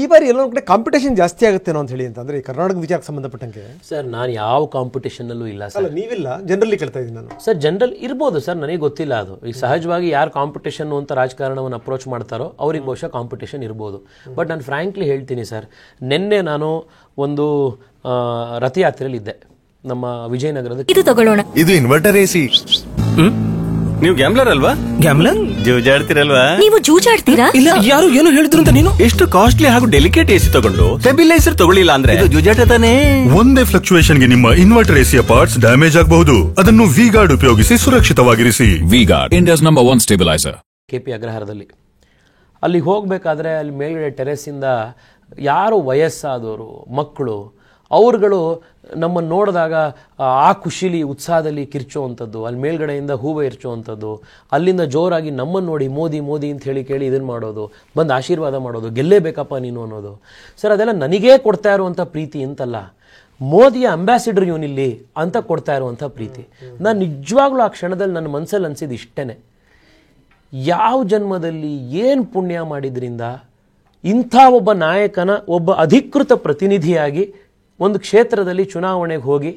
ಈ ಬಾರಿ ಎಲ್ಲೋ ಕಡೆ ಕಾಂಪಿಟೇಷನ್ ಜಾಸ್ತಿ ಆಗುತ್ತೇನೋ ಅಂತ ಹೇಳಿ ಅಂತ ಅಂದರೆ ಕರ್ನಾಟಕದ ವಿಚಾರಕ್ಕೆ ಸಂಬಂಧಪಟ್ಟಂಗೆ. ಸರ್ ನಾನು ಯಾವ ಕಾಂಪಿಟೇಷನ್ನಲ್ಲೂ ಇಲ್ಲ ಸರ್. ನೀವಿಲ್ಲ, ಜನರಲಿ ಕೇಳ್ತಾ ಇದ್ದೀನಿ ನಾನು. ಸರ್ ಜನರಲ್ ಇರ್ಬೋದು ಸರ್, ನನಗೆ ಗೊತ್ತಿಲ್ಲ ಅದು. ಈಗ ಸಹಜವಾಗಿ ಯಾರು ಕಾಂಪಿಟೇಷನ್ ಅಂತ ರಾಜಕಾರಣವನ್ನು ಅಪ್ರೋಚ್ ಮಾಡ್ತಾರೋ ಅವ್ರಿಗೆ ಬಹುಶಃ ಕಾಂಪಿಟೇಷನ್ ಇರ್ಬೋದು. ಬಟ್ ನಾನು ಫ್ರ್ಯಾಂಕ್ಲಿ ಹೇಳ್ತೀನಿ ಸರ್, ನಿನ್ನೆ ನಾನು ಒಂದು ರಥಯಾತ್ರೆಯಲ್ಲಿ ಇದ್ದೆ ನಮ್ಮ ವಿಜಯನಗರದ. ಇದು ತಗೊಳ್ಳೋಣ, ಇದು ಇನ್ವರ್ಟರ್ AC. ನೀವು ಗ್ಯಾಮ್ಲರ್ ಅಲ್ವಾ? ಗ್ಯಾಮ್ಲರ್ ಜೂಜಾಡ್ತಿರಲ್ವಾ? ನೀವು ಜೂಜಾಡ್ತೀರಾ? ಇಲ್ಲ, ಯಾರು ಏನು ಹೇಳಿದ್ರು ಅಂತ ನೀನು ಎಷ್ಟು ಕಾಸ್ಟ್ಲಿ ಹಾಗೂ ಡೆಲಿಕೇಟ್ AC ತಗೊಂಡು ಸ್ಟೆಬಿಲೈಸರ್ ತಗೊಳ್ಳಿಲ್ಲ ಅಂದ್ರೆ ಇದು ಜೂಜಾಟ ತಾನೇ. ಒಂದೇ ಫ್ಲಕ್ಚುಯೇಷನ್ಗೆ ನಿಮ್ಮ ಇನ್ವರ್ಟರ್ ACಯ ಪಾರ್ಟ್ಸ್ ಡ್ಯಾಮೇಜ್ ಆಗಬಹುದು. ಅದನ್ನು V-Guard ಉಪಯೋಗಿಸಿ ಸುರಕ್ಷಿತವಾಗಿರಿಸಿ. V-Guard, India's #1 stabilizer. KP ಅಗ್ರಹಾರದಲ್ಲಿ ಅಲ್ಲಿ ಹೋಗಬೇಕಾದ್ರೆ ಅಲ್ಲಿ ಮೇಲ್ಗಡೆ ಟೆರೆಸ್ಸಿಂದ ಯಾರು ವಯಸ್ಸಾದವರು, ಮಕ್ಕಳು, ಅವ್ರುಗಳು ನಮ್ಮನ್ನು ನೋಡಿದಾಗ ಆ ಖುಷಿಲಿ ಉತ್ಸಾಹದಲ್ಲಿ ಕಿರ್ಚೋವಂಥದ್ದು, ಅಲ್ಲಿ ಮೇಲ್ಗಡೆಯಿಂದ ಹೂವು ಇರ್ಚೋವಂಥದ್ದು, ಅಲ್ಲಿಂದ ಜೋರಾಗಿ ನಮ್ಮನ್ನು ನೋಡಿ ಮೋದಿ ಮೋದಿ ಅಂತ ಕೇಳಿ ಇದನ್ನು ಮಾಡೋದು, ಬಂದು ಆಶೀರ್ವಾದ ಮಾಡೋದು, ಗೆಲ್ಲೇಬೇಕಪ್ಪ ನೀನು ಅನ್ನೋದು. ಸರ್ ಅದೆಲ್ಲ ನನಗೇ ಕೊಡ್ತಾ ಇರುವಂಥ ಪ್ರೀತಿ ಅಂತಲ್ಲ, ಮೋದಿಯ ಅಂಬಾಸಿಡರ್ ಇವನಿಲ್ಲಿ ಅಂತ ಕೊಡ್ತಾ ಇರುವಂಥ ಪ್ರೀತಿ. ನಾನು ನಿಜವಾಗ್ಲೂ ಆ ಕ್ಷಣದಲ್ಲಿ ನನ್ನ ಮನಸ್ಸಲ್ಲಿ ಅನಿಸಿದ್ದು ಇಷ್ಟೇ, ಯಾವ ಜನ್ಮದಲ್ಲಿ ಏನು ಪುಣ್ಯ ಮಾಡಿದ್ರಿಂದ ಇಂಥ ಒಬ್ಬ ನಾಯಕನ ಒಬ್ಬ ಅಧಿಕೃತ ಪ್ರತಿನಿಧಿಯಾಗಿ ಒಂದು ಕ್ಷೇತ್ರದಲ್ಲಿ ಚುನಾವಣೆಗೆ ಹೋಗಿ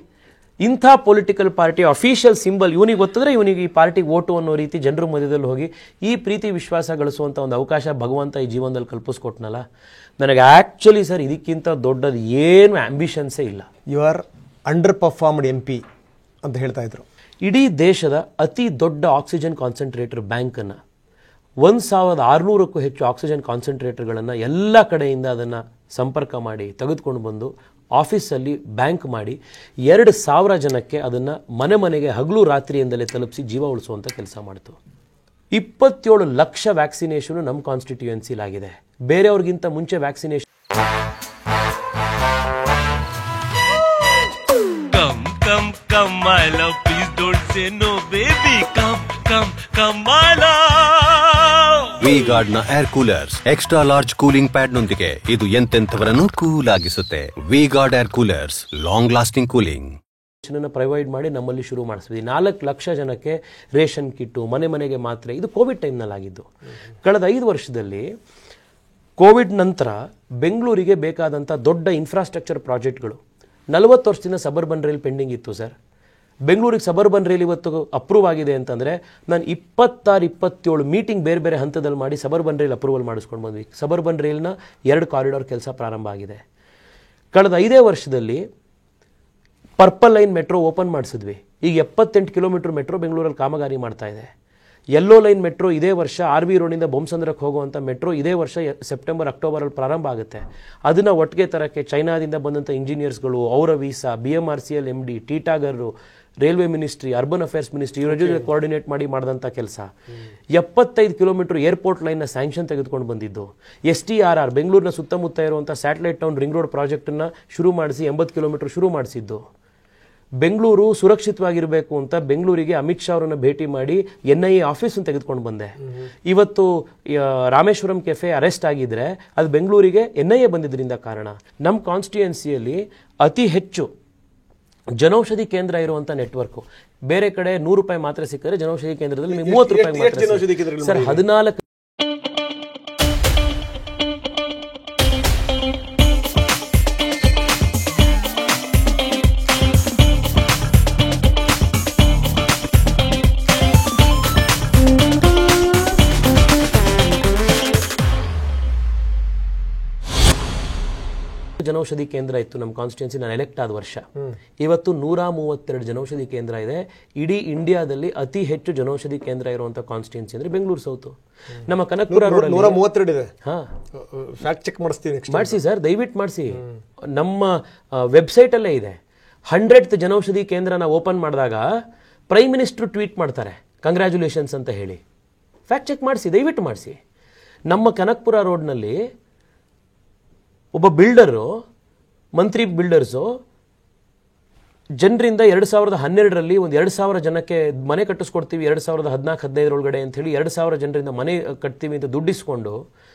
ಇಂಥ ಪೊಲಿಟಿಕಲ್ ಪಾರ್ಟಿ ಅಫಿಷಿಯಲ್ ಸಿಂಬಲ್ ಇವನಿಗೆ ಗೊತ್ತಿದ್ರೆ ಇವನಿಗೆ ಈ ಪಾರ್ಟಿಗೆ ಓಟು ಅನ್ನೋ ರೀತಿ ಜನರ ಮಧ್ಯದಲ್ಲಿ ಹೋಗಿ ಈ ಪ್ರೀತಿ ವಿಶ್ವಾಸ ಗಳಿಸುವಂಥ ಒಂದು ಅವಕಾಶ ಭಗವಂತ ಈ ಜೀವನದಲ್ಲಿ ಕಲ್ಪಿಸ್ಕೊಟ್ನಲ್ಲ. ನನಗೆ ಆ್ಯಕ್ಚುಲಿ ಸರ್ ಇದಕ್ಕಿಂತ ದೊಡ್ಡದು ಏನು ಆಂಬಿಷನ್ಸೇ ಇಲ್ಲ. You are underperformed MP ಅಂತ ಹೇಳ್ತಾ ಇದ್ರು. ಇಡೀ ದೇಶದ ಅತಿ ದೊಡ್ಡ ಆಕ್ಸಿಜನ್ ಕಾನ್ಸಂಟ್ರೇಟರ್ ಬ್ಯಾಂಕನ್ನು 1600ಕ್ಕೂ ಹೆಚ್ಚು ಆಕ್ಸಿಜನ್ ಕಾನ್ಸಂಟ್ರೇಟರ್ಗಳನ್ನು ಎಲ್ಲ ಕಡೆಯಿಂದ ಅದನ್ನು ಸಂಪರ್ಕ ಮಾಡಿ ತೆಗೆದುಕೊಂಡು ಬಂದು ಆಫೀಸಲ್ಲಿ ಬ್ಯಾಂಕ್ ಮಾಡಿ 2,000 ಜನಕ್ಕೆ ಅದನ್ನು ಮನೆ ಮನೆಗೆ ಹಗಲು ರಾತ್ರಿಯಿಂದಲೇ ತಲುಪಿಸಿ ಜೀವ ಉಳಿಸುವಂಥ ಕೆಲಸ ಮಾಡ್ತು. 27 ಲಕ್ಷ ವ್ಯಾಕ್ಸಿನೇಷನ್ ನಮ್ಮ ಕಾನ್ಸ್ಟಿಟ್ಯೂಯೆನ್ಸಿಲಾಗಿದೆ. ಬೇರೆಯವ್ರಿಗಿಂತ ಮುಂಚೆ vaccination Come, my love, please don't say no, baby. Come, my love. V-Guard ನ air coolers extra large cooling pad ನೊಂದಿಗೆ ಇದು ಎಂತೆಂಥವರನ್ನು ಕೂಲ್ ಆಗಿಸುತ್ತೆ. V-Guard air coolers, long lasting cooling. Provide ಮಾಡಿ ನಮ್ಮಲ್ಲಿ ಶುರು ಮಾಡಿಸಿದ್ವಿ. 4 ಲಕ್ಷ ಜನಕ್ಕೆ ರೇಷನ್ ಕಿಟ್ಟು, ಮನೆ ಮನೆಗೆ ಮಾತ್ರೆ. ಇದು ಕೋವಿಡ್ ಟೈಮ್ನಲ್ಲಿ ಆಗಿದ್ದು. ಕಳೆದ 5 ವರ್ಷದಲ್ಲಿ ಕೋವಿಡ್ ನಂತರ ಬೆಂಗಳೂರಿಗೆ ಬೇಕಾದಂಥ ದೊಡ್ಡ ಇನ್ಫ್ರಾಸ್ಟ್ರಕ್ಚರ್ ಪ್ರಾಜೆಕ್ಟ್ಗಳು 40 ವರ್ಷದಿಂದ ಸಬರ್ಬನ್ ರೈಲ್ ಪೆಂಡಿಂಗ್ ಇತ್ತು ಸರ್. ಬೆಂಗಳೂರಿಗೆ ಸಬರ್ಬನ್ ರೈಲ್ ಇವತ್ತು ಅಪ್ರೂವ್ ಆಗಿದೆ ಅಂತಂದರೆ ನಾನು 26-27 ಮೀಟಿಂಗ್ ಬೇರೆ ಬೇರೆ ಹಂತದಲ್ಲಿ ಮಾಡಿ ಸಬರ್ಬನ್ ರೈಲ್ ಅಪ್ರೂವಲ್ ಮಾಡಿಸ್ಕೊಂಡು ಬಂದ್ವಿ. ಸಬರ್ಬನ್ ರೈಲ್ನ 2 ಕಾರಿಡಾರ್ ಕೆಲಸ ಪ್ರಾರಂಭ ಆಗಿದೆ. ಕಳೆದ 5 ವರ್ಷದಲ್ಲಿ ಪರ್ಪಲ್ ಲೈನ್ ಮೆಟ್ರೋ ಓಪನ್ ಮಾಡಿಸಿದ್ವಿ. ಈಗ 78 ಕಿಲೋಮೀಟರ್ ಮೆಟ್ರೋ ಬೆಂಗಳೂರಲ್ಲಿ ಕಾಮಗಾರಿ ಮಾಡ್ತಾ ಇದೆ. ಯೆಲ್ಲೋ ಲೈನ್ ಮೆಟ್ರೋ ಇದೇ ವರ್ಷ RV ರೋಡಿಂದ ಬೊಮ್ಮಸಂದ್ರಕ್ಕೆ ಹೋಗುವಂಥ ಮೆಟ್ರೋ ಇದೇ ವರ್ಷ ಸೆಪ್ಟೆಂಬರ್ ಅಕ್ಟೋಬರಲ್ಲಿ ಪ್ರಾರಂಭ ಆಗುತ್ತೆ. ಅದನ್ನು ಒಟ್ಟಿಗೆ ತರಕ್ಕೆ ಚೈನಾದಿಂದ ಬಂದಂಥ ಇಂಜಿನಿಯರ್ಸ್ಗಳು, ಅವರ ವೀಸಾ, BMRCL MD, ಟೀಟಾಗರು, railway ministry, urban affairs ministry ಇವರ ಜೊತೆ ಕೋಆರ್ಡಿನೇಟ್ ಮಾಡಿ ಮಾಡಿದಂಥ ಕೆಲಸ. 75 ಕಿಲೋಮೀಟರ್ ಏರ್ಪೋರ್ಟ್ ಲೈನ್ನ ಸ್ಯಾಂಕ್ಷನ್ ತೆಗೆದುಕೊಂಡು ಬಂದಿದ್ದು. STRR ಬೆಂಗಳೂರಿನ ಸುತ್ತಮುತ್ತ ಇರುವಂಥ ಸ್ಯಾಟಲೈಟ್ ಟೌನ್ ರಿಂಗ್ ರೋಡ್ ಪ್ರಾಜೆಕ್ಟನ್ನು ಶುರು ಮಾಡಿಸಿ 80 ಕಿಲೋಮೀಟರ್ ಶುರು ಮಾಡಿಸಿದ್ದು. ಬೆಂಗಳೂರು ಸುರಕ್ಷಿತವಾಗಿರಬೇಕು ಅಂತ ಬೆಂಗಳೂರಿಗೆ ಅಮಿತ್ ಶಾ ಅವರನ್ನು ಭೇಟಿ ಮಾಡಿ NIA ಆಫೀಸನ್ನು ತೆಗೆದುಕೊಂಡು ಬಂದೆ. ಇವತ್ತು ರಾಮೇಶ್ವರಂ ಕೆಫೆ ಅರೆಸ್ಟ್ ಆಗಿದ್ರೆ ಅದು ಬೆಂಗಳೂರಿಗೆ NIA ಬಂದಿದ್ದರಿಂದ ಕಾರಣ. ನಮ್ಮ ಕಾನ್ಸ್ಟಿಟ್ಯೂಯೆನ್ಸಿಯಲ್ಲಿ ಅತಿ ಹೆಚ್ಚು ಜನೌಷಧಿ ಕೇಂದ್ರ ಇರುವಂಥ ನೆಟ್ವರ್ಕು. ಬೇರೆ ಕಡೆ 100 ರೂಪಾಯಿ ಮಾತ್ರ ಸಿಕ್ಕರೆ ಜನೌಷಧಿ ಕೇಂದ್ರದಲ್ಲಿ 30 ರೂಪಾಯಿ ಮಾತ್ರ ಸರ್. 14 ಜನೌಷಧಿ ಕೇಂದ್ರ ಇತ್ತು ನಮ್ಮ ಕಾನ್ಸ್ಟಿಟ್ಯೂನ್ಸಿ. ನಾನು ಎಲೆಕ್ಟ್ ಆದ ವರ್ಷ. ಇವತ್ತು 132 ಜನೌಷಧಿ ಕೇಂದ್ರ ಇದೆ. ಇಡೀ ಇಂಡಿಯಾದಲ್ಲಿ ಅತಿ ಹೆಚ್ಚು ಜನೌಷಧಿ ಕೇಂದ್ರ ಇರುವಂತ ಕಾನ್ಸ್ಟಿಟ್ಯೂನ್ಸಿ ಅಂದ್ರೆ ಬೆಂಗಳೂರು ಸೌತ್. ನಮ್ಮ ಕನಕಪುರ ರೋಡ್ 132 ಇದೆ. ಫ್ಯಾಕ್ಟ್ ಚೆಕ್ ಮಾಡಿಸಿ ಸರ್, ದಯವಿಟ್ಟು ಮಾಡಿಸಿ. ನಮ್ಮ ವೆಬ್ಸೈಟ್ ಅಲ್ಲೇ ಇದೆ. 100th ಜನೌಷಧಿ ಕೇಂದ್ರನ ಓಪನ್ ಮಾಡಿದಾಗ ಪ್ರೈಮ್ ಮಿನಿಸ್ಟರ್ ಟ್ವೀಟ್ ಮಾಡ್ತಾರೆ ಕಂಗ್ರ್ಯಾಚುಲೇಷನ್ಸ್ ಅಂತ ಹೇಳಿ. ಫ್ಯಾಕ್ಟ್ ಚೆಕ್ ಮಾಡಿಸಿ, ದಯವಿಟ್ಟು ಮಾಡಿಸಿ. ನಮ್ಮ ಕನಕಪುರ ರೋಡ್ನಲ್ಲಿ ಒಬ್ಬ ಬಿಲ್ಡರು, ಮಂತ್ರಿ ಬಿಲ್ಡರ್ಸು ಜನರಿಂದ 2012ರಲ್ಲಿ ಒಂದು 2,000 ಜನಕ್ಕೆ ಮನೆ ಕಟ್ಟಿಸ್ಕೊಡ್ತೀವಿ 2014-15 ಒಳಗಡೆ ಅಂತ ಹೇಳಿ 2,000 ಜನರಿಂದ ಮನೆ ಕಟ್ತೀವಿ ಅಂತ ದುಡ್ಡಿಸ್ಕೊಂಡು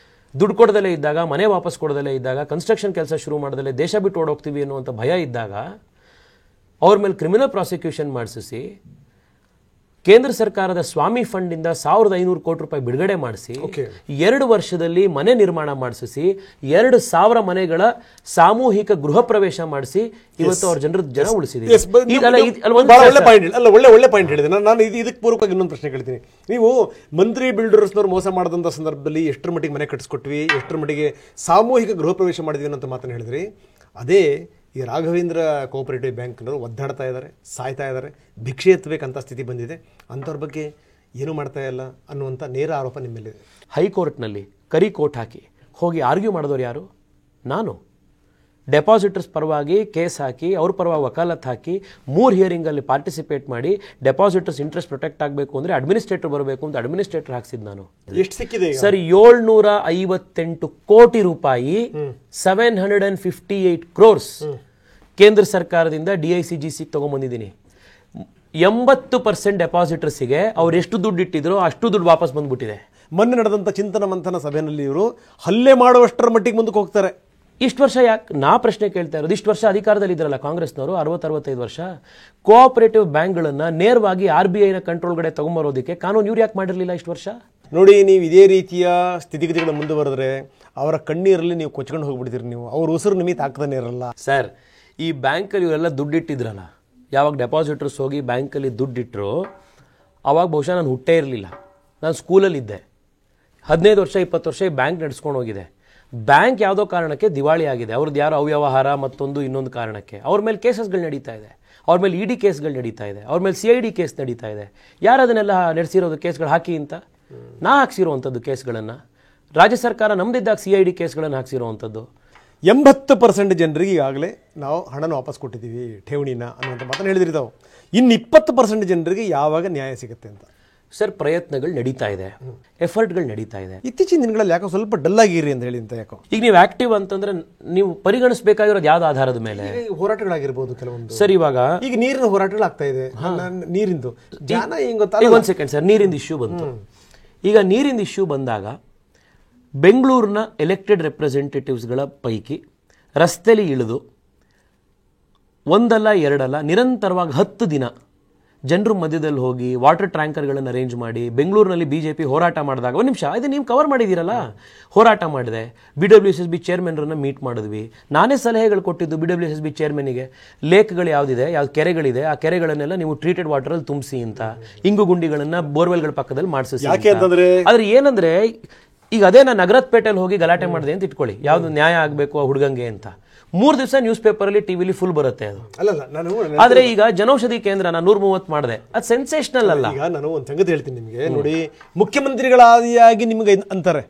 ದುಡ್ಡು ಕೊಡದಲ್ಲೇ ಇದ್ದಾಗ, ಮನೆ ವಾಪಸ್ ಕೊಡದಲ್ಲೇ ಇದ್ದಾಗ, ಕನ್ಸ್ಟ್ರಕ್ಷನ್ ಕೆಲಸ ಶುರು ಮಾಡದಲ್ಲೇ ದೇಶ ಬಿಟ್ಟು ಓಡೋಗ್ತೀವಿ ಅನ್ನುವಂಥ ಭಯ ಇದ್ದಾಗ ಅವ್ರ ಮೇಲೆ ಕ್ರಿಮಿನಲ್ ಪ್ರಾಸಿಕ್ಯೂಷನ್ ಮಾಡಿಸಿ ಕೇಂದ್ರ ಸರ್ಕಾರದ ಸ್ವಾಮಿ ಫಂಡ್ ಇಂದ 1,500 ಕೋಟಿ ರೂಪಾಯಿ ಬಿಡುಗಡೆ ಮಾಡಿಸಿ 2 ವರ್ಷದಲ್ಲಿ ಮನೆ ನಿರ್ಮಾಣ ಮಾಡಿಸಿ 2,000 ಮನೆಗಳ ಸಾಮೂಹಿಕ ಗೃಹ ಪ್ರವೇಶ ಮಾಡಿಸಿ ಇವತ್ತು ಅವ್ರ ಜನ ಉಳಿಸಿದ್ದೀವಿ. ಒಳ್ಳೆ ಪಾಯಿಂಟ್ ಹೇಳಿದೆ. ನಾನು ಇದಕ್ಕೆ ಪೂರ್ವಕವಾಗಿ ಇನ್ನೊಂದು ಪ್ರಶ್ನೆ ಕೇಳ್ತೀನಿ. ನೀವು ಮಂತ್ರಿ ಬಿಲ್ಡರ್ಸ್ನವ್ರು ಮೋಸ ಮಾಡಿದಂಥ ಸಂದರ್ಭದಲ್ಲಿ ಎಷ್ಟರ ಮಟ್ಟಿಗೆ ಮನೆ ಕಟ್ಟಿಸ್ಕೊಟ್ವಿ, ಎಷ್ಟರ ಮಟ್ಟಿಗೆ ಸಾಮೂಹಿಕ ಗೃಹ ಪ್ರವೇಶ ಮಾಡಿದ್ವಿ ಅಂತ ಮಾತನ್ನು ಹೇಳಿದ್ರಿ. ಅದೇ ಈ ರಾಘವೇಂದ್ರ ಕೋಆಪರೇಟಿವ್ ಬ್ಯಾಂಕ್ನವರು ಒದ್ದಾಡ್ತಾ ಇದ್ದಾರೆ, ಸಾಯ್ತಾ ಇದ್ದಾರೆ, ಭಿಕ್ಷೆ ಎತ್ತಬೇಕಂತ ಸ್ಥಿತಿ ಬಂದಿದೆ. ಅಂಥವ್ರ ಬಗ್ಗೆ ಏನು ಮಾಡ್ತಾ ಇಲ್ಲ ಅನ್ನುವಂಥ ನೇರ ಆರೋಪ ನಿಮ್ಮ ಮೇಲಿದೆ. ಹೈಕೋರ್ಟ್ನಲ್ಲಿ ಕರಿ ಕೋರ್ಟ್ ಹಾಕಿ ಹೋಗಿ ಆರ್ಗ್ಯೂ ಮಾಡಿದವರು ಯಾರು? ನಾನು. ಡೆಪಾಸಿಟರ್ಸ್ ಪರವಾಗಿ ಕೇಸ್ ಹಾಕಿ, ಅವ್ರ ಪರವಾಗಿ ವಕಾಲತ್ ಹಾಕಿ 3 ಹಿಯರಿಂಗಲ್ಲಿ ಪಾರ್ಟಿಸಿಪೇಟ್ ಮಾಡಿ ಡೆಪಾಸಿಟರ್ಸ್ ಇಂಟ್ರೆಸ್ಟ್ ಪ್ರೊಟೆಕ್ಟ್ ಆಗಬೇಕು ಅಂದರೆ ಅಡ್ಮಿನಿಸ್ಟ್ರೇಟರ್ ಬರಬೇಕು ಅಂತ ಅಡ್ಮಿನಿಸ್ಟ್ರೇಟರ್ ಹಾಕ್ಸಿದ್ದು ನಾನು. ಎಷ್ಟು ಸಿಕ್ಕಿದೆ ಸರ್? 758 ಕೋಟಿ ರೂಪಾಯಿ 758 ಕ್ರೋರ್ಸ್ ಕೇಂದ್ರ ಸರ್ಕಾರದಿಂದ DICGC ತಗೊಂಡ್ಬಂದಿದ್ದೀನಿ. 80% ಡೆಪಾಸಿಟರ್ಸಿಗೆ ಅವ್ರು ಎಷ್ಟು ದುಡ್ಡು ಇಟ್ಟಿದ್ರು ಅಷ್ಟು ದುಡ್ಡು ವಾಪಸ್ ಬಂದ್ಬಿಟ್ಟಿದೆ. ಮೊನ್ನೆ ನಡೆದಂಥ ಚಿಂತನ ಮಂಥನ ಸಭೆಯಲ್ಲಿ ಇವರು ಹಲ್ಲೆ ಮಾಡುವಷ್ಟರ ಮಟ್ಟಿಗೆ ಮುಂದಕ್ಕೆ ಹೋಗ್ತಾರೆ. ಇಷ್ಟು ವರ್ಷ ಯಾಕೆ ನಾ ಪ್ರಶ್ನೆ ಕೇಳ್ತಾ ಇರೋದು? ಇಷ್ಟು ವರ್ಷ ಅಧಿಕಾರದಲ್ಲಿ ಇದ್ರಲ್ಲ ಕಾಂಗ್ರೆಸ್ನವರು 60-65 ವರ್ಷ. ಕೋಆಪರೇಟಿವ್ ಬ್ಯಾಂಕ್ಗಳನ್ನು ನೇರವಾಗಿ RBIನ ಕಂಟ್ರೋಲ್ಗಡೆ ತಗೊಂಬರೋದಕ್ಕೆ ಕಾನೂನು ಇವ್ರು ಯಾಕೆ ಮಾಡಿರಲಿಲ್ಲ ಇಷ್ಟು ವರ್ಷ? ನೋಡಿ, ನೀವು ಇದೇ ರೀತಿಯ ಸ್ಥಿತಿಗತಿಗಳು ಮುಂದುವರೆದ್ರೆ ಅವರ ಕಣ್ಣೀರಲ್ಲಿ ನೀವು ಕೊಚ್ಕೊಂಡು ಹೋಗ್ಬಿಡ್ತೀರಿ. ನೀವು ಅವ್ರ ಉಸಿರು ನಿಮಿತ್ ಹಾಕ್ತಾನೆ ಇರಲ್ಲ. ಸರ್, ಈ ಬ್ಯಾಂಕಲ್ಲಿ ಇವರೆಲ್ಲ ದುಡ್ಡಿಟ್ಟಿದ್ರಲ್ಲ, ಯಾವಾಗ ಡೆಪಾಸಿಟರ್ಸ್ ಹೋಗಿ ಬ್ಯಾಂಕಲ್ಲಿ ದುಡ್ಡಿಟ್ಟರು ಆವಾಗ ಬಹುಶಃ ನಾನು ಹುಟ್ಟೇ ಇರಲಿಲ್ಲ. ನಾನು ಸ್ಕೂಲಲ್ಲಿದ್ದೆ. 15 ವರ್ಷ 20 ವರ್ಷ ಈ ಬ್ಯಾಂಕ್ ನಡೆಸ್ಕೊಂಡು ಹೋಗಿದೆ. ಬ್ಯಾಂಕ್ ಯಾವುದೋ ಕಾರಣಕ್ಕೆ ದಿವಾಳಿ ಆಗಿದೆ. ಅವ್ರದ್ದು ಯಾರೋ ಅವ್ಯವಹಾರ ಮತ್ತೊಂದು ಇನ್ನೊಂದು ಕಾರಣಕ್ಕೆ ಅವ್ರ ಮೇಲೆ ಕೇಸಸ್ಗಳು ನಡೀತಾ ಇದೆ. ಅವ್ರ ಮೇಲೆ ಇಡಿ ಕೇಸ್ಗಳು ನಡೀತಾ ಇದೆ, ಅವ್ರ ಮೇಲೆ CID ಕೇಸ್ ನಡೀತಾ ಇದೆ. ಯಾರು ಅದನ್ನೆಲ್ಲ ನಡೆಸಿರೋದು ಕೇಸ್ಗಳು ಹಾಕಿ ಅಂತ? ನಾ ಹಾಕ್ಸಿರುವಂಥದ್ದು ಕೇಸ್ಗಳನ್ನು. ರಾಜ್ಯ ಸರ್ಕಾರ ನಮ್ದಿದ್ದಾಗ CID ಕೇಸ್ಗಳನ್ನು ಹಾಕ್ಸಿರುವಂಥದ್ದು. 80% ಜನರಿಗೆ ಈಗಾಗಲೇ ನಾವು ಹಣನ ವಾಪಸ್ ಕೊಟ್ಟಿದ್ದೀವಿ ಠೇವಣಿನ ಅನ್ನುವಂಥ ಮಾತನ್ನು ಹೇಳಿದ್ರಿ ತಾವು. ಇನ್ನು 20% ಜನರಿಗೆ ಯಾವಾಗ ನ್ಯಾಯ ಸಿಗುತ್ತೆ ಅಂತ ಸರ್ ಪ್ರಯತ್ನಗಳು ನಡೀತಾ ಇದೆ, ಎಫರ್ಟ್ಗಳು ನಡೀತಾ ಇದೆ. ಇತ್ತೀಚಿನ ದಿನಗಳಲ್ಲಿ ಯಾಕೋ ಸ್ವಲ್ಪ ಡಲ್ ಆಗಿರಿ ಅಂತ ಹೇಳಿ ಅಂತ ಯಾಕೋ. ಈಗ ನೀವು ಆಕ್ಟಿವ್ ಅಂತಂದ್ರೆ ನೀವು ಪರಿಗಣಿಸಬೇಕಾಗಿರೋದು ಯಾವ್ದು ಆಧಾರದ ಮೇಲೆ? ಹೋರಾಟಗಳಾಗಿರ್ಬೋದು ಕೆಲವೊಂದು. ಸರ್ ಇವಾಗ ಈಗ ನೀರಿನ ಹೋರಾಟಗಳಾಗ್ತಾ ಇದೆ, ನೀರಿಂದು ಜನ ಹಿಂಗ್ ಗೊತ್ತಾ. ಒಂದ್ ಸೆಕೆಂಡ್ ಸರ್, ನೀರಿಂದ ಇಶ್ಯೂ ಬಂತು. ಈಗ ನೀರಿಂದ ಇಶ್ಯೂ ಬಂದಾಗ ಬೆಂಗಳೂರಿನ ಎಲೆಕ್ಟೆಡ್ ರೆಪ್ರೆಸೆಂಟೇಟಿವ್ಸ್ಗಳ ಪೈಕಿ ರಸ್ತೆಯಲ್ಲಿ ಇಳಿದು ಒಂದಲ್ಲ ಎರಡಲ್ಲ ನಿರಂತರವಾಗಿ 10 ದಿನ ಜನರು ಮಧ್ಯದಲ್ಲಿ ಹೋಗಿ ವಾಟರ್ ಟ್ಯಾಂಕರ್ಗಳನ್ನು ಅರೇಂಜ್ ಮಾಡಿ ಬೆಂಗಳೂರಿನಲ್ಲಿ BJP ಹೋರಾಟ ಮಾಡಿದಾಗ, ಒಂದು ನಿಮಿಷ ಇದು ನೀವು ಕವರ್ ಮಾಡಿದ್ದೀರಲ್ಲ, ಹೋರಾಟ ಮಾಡಿದೆ. BWSSB ಚೇರ್ಮನ್ರನ್ನ ಮೀಟ್ ಮಾಡಿದ್ವಿ. ನಾನೇ ಸಲಹೆಗಳು ಕೊಟ್ಟಿದ್ದು BWSSB ಚೇರ್ಮನ್ಗೆ, ಲೇಕ್ಗಳು ಯಾವುದಿದೆ, ಯಾವ ಕೆರೆಗಳಿದೆ, ಆ ಕೆರೆಗಳನ್ನೆಲ್ಲ ನೀವು ಟ್ರೀಟೆಡ್ ವಾಟರಲ್ಲಿ ತುಂಬಿಸಿ ಅಂತ, ಇಂಗು ಗುಂಡಿಗಳನ್ನ ಬೋರ್ವೆಲ್ಗಳ ಪಕ್ಕದಲ್ಲಿ ಮಾಡಿಸಿ. ಆದ್ರೆ ಏನಂದ್ರೆ ಈಗ ಅದೇ ನಾನು ನಗರದ ಪೇಟೆಯಲ್ಲಿ ಹೋಗಿ ಗಲಾಟೆ ಮಾಡಿದೆ ಅಂತ ಇಟ್ಕೊಳ್ಳಿ, ಯಾವ್ದು ನ್ಯಾಯ ಆಗಬೇಕು ಆ ಹುಡುಗಂಗೆ ಅಂತ. 3 ದಿವಸ ನ್ಯೂಸ್ ಪೇಪರಲ್ಲಿ ಟಿವಿಲಿ ಫುಲ್ ಬರುತ್ತೆ ಅದು. ಆದ್ರೆ ಈಗ ಜನೌಷಧಿ ಕೇಂದ್ರ ನಾನು 130 ಮಾಡಿದೆ, ಅದು ಸೆನ್ಸೇಷನಲ್ ಅಲ್ಲ. ಈಗ ನಾನು ಒಂದು ಸಂಗತಿ ಹೇಳ್ತೀನಿ ನಿಮಗೆ, ನೋಡಿ ಮುಖ್ಯಮಂತ್ರಿಗಳಾದಿಯಾಗಿ ನಿಮಗೆ ಅಂತಾರೆ,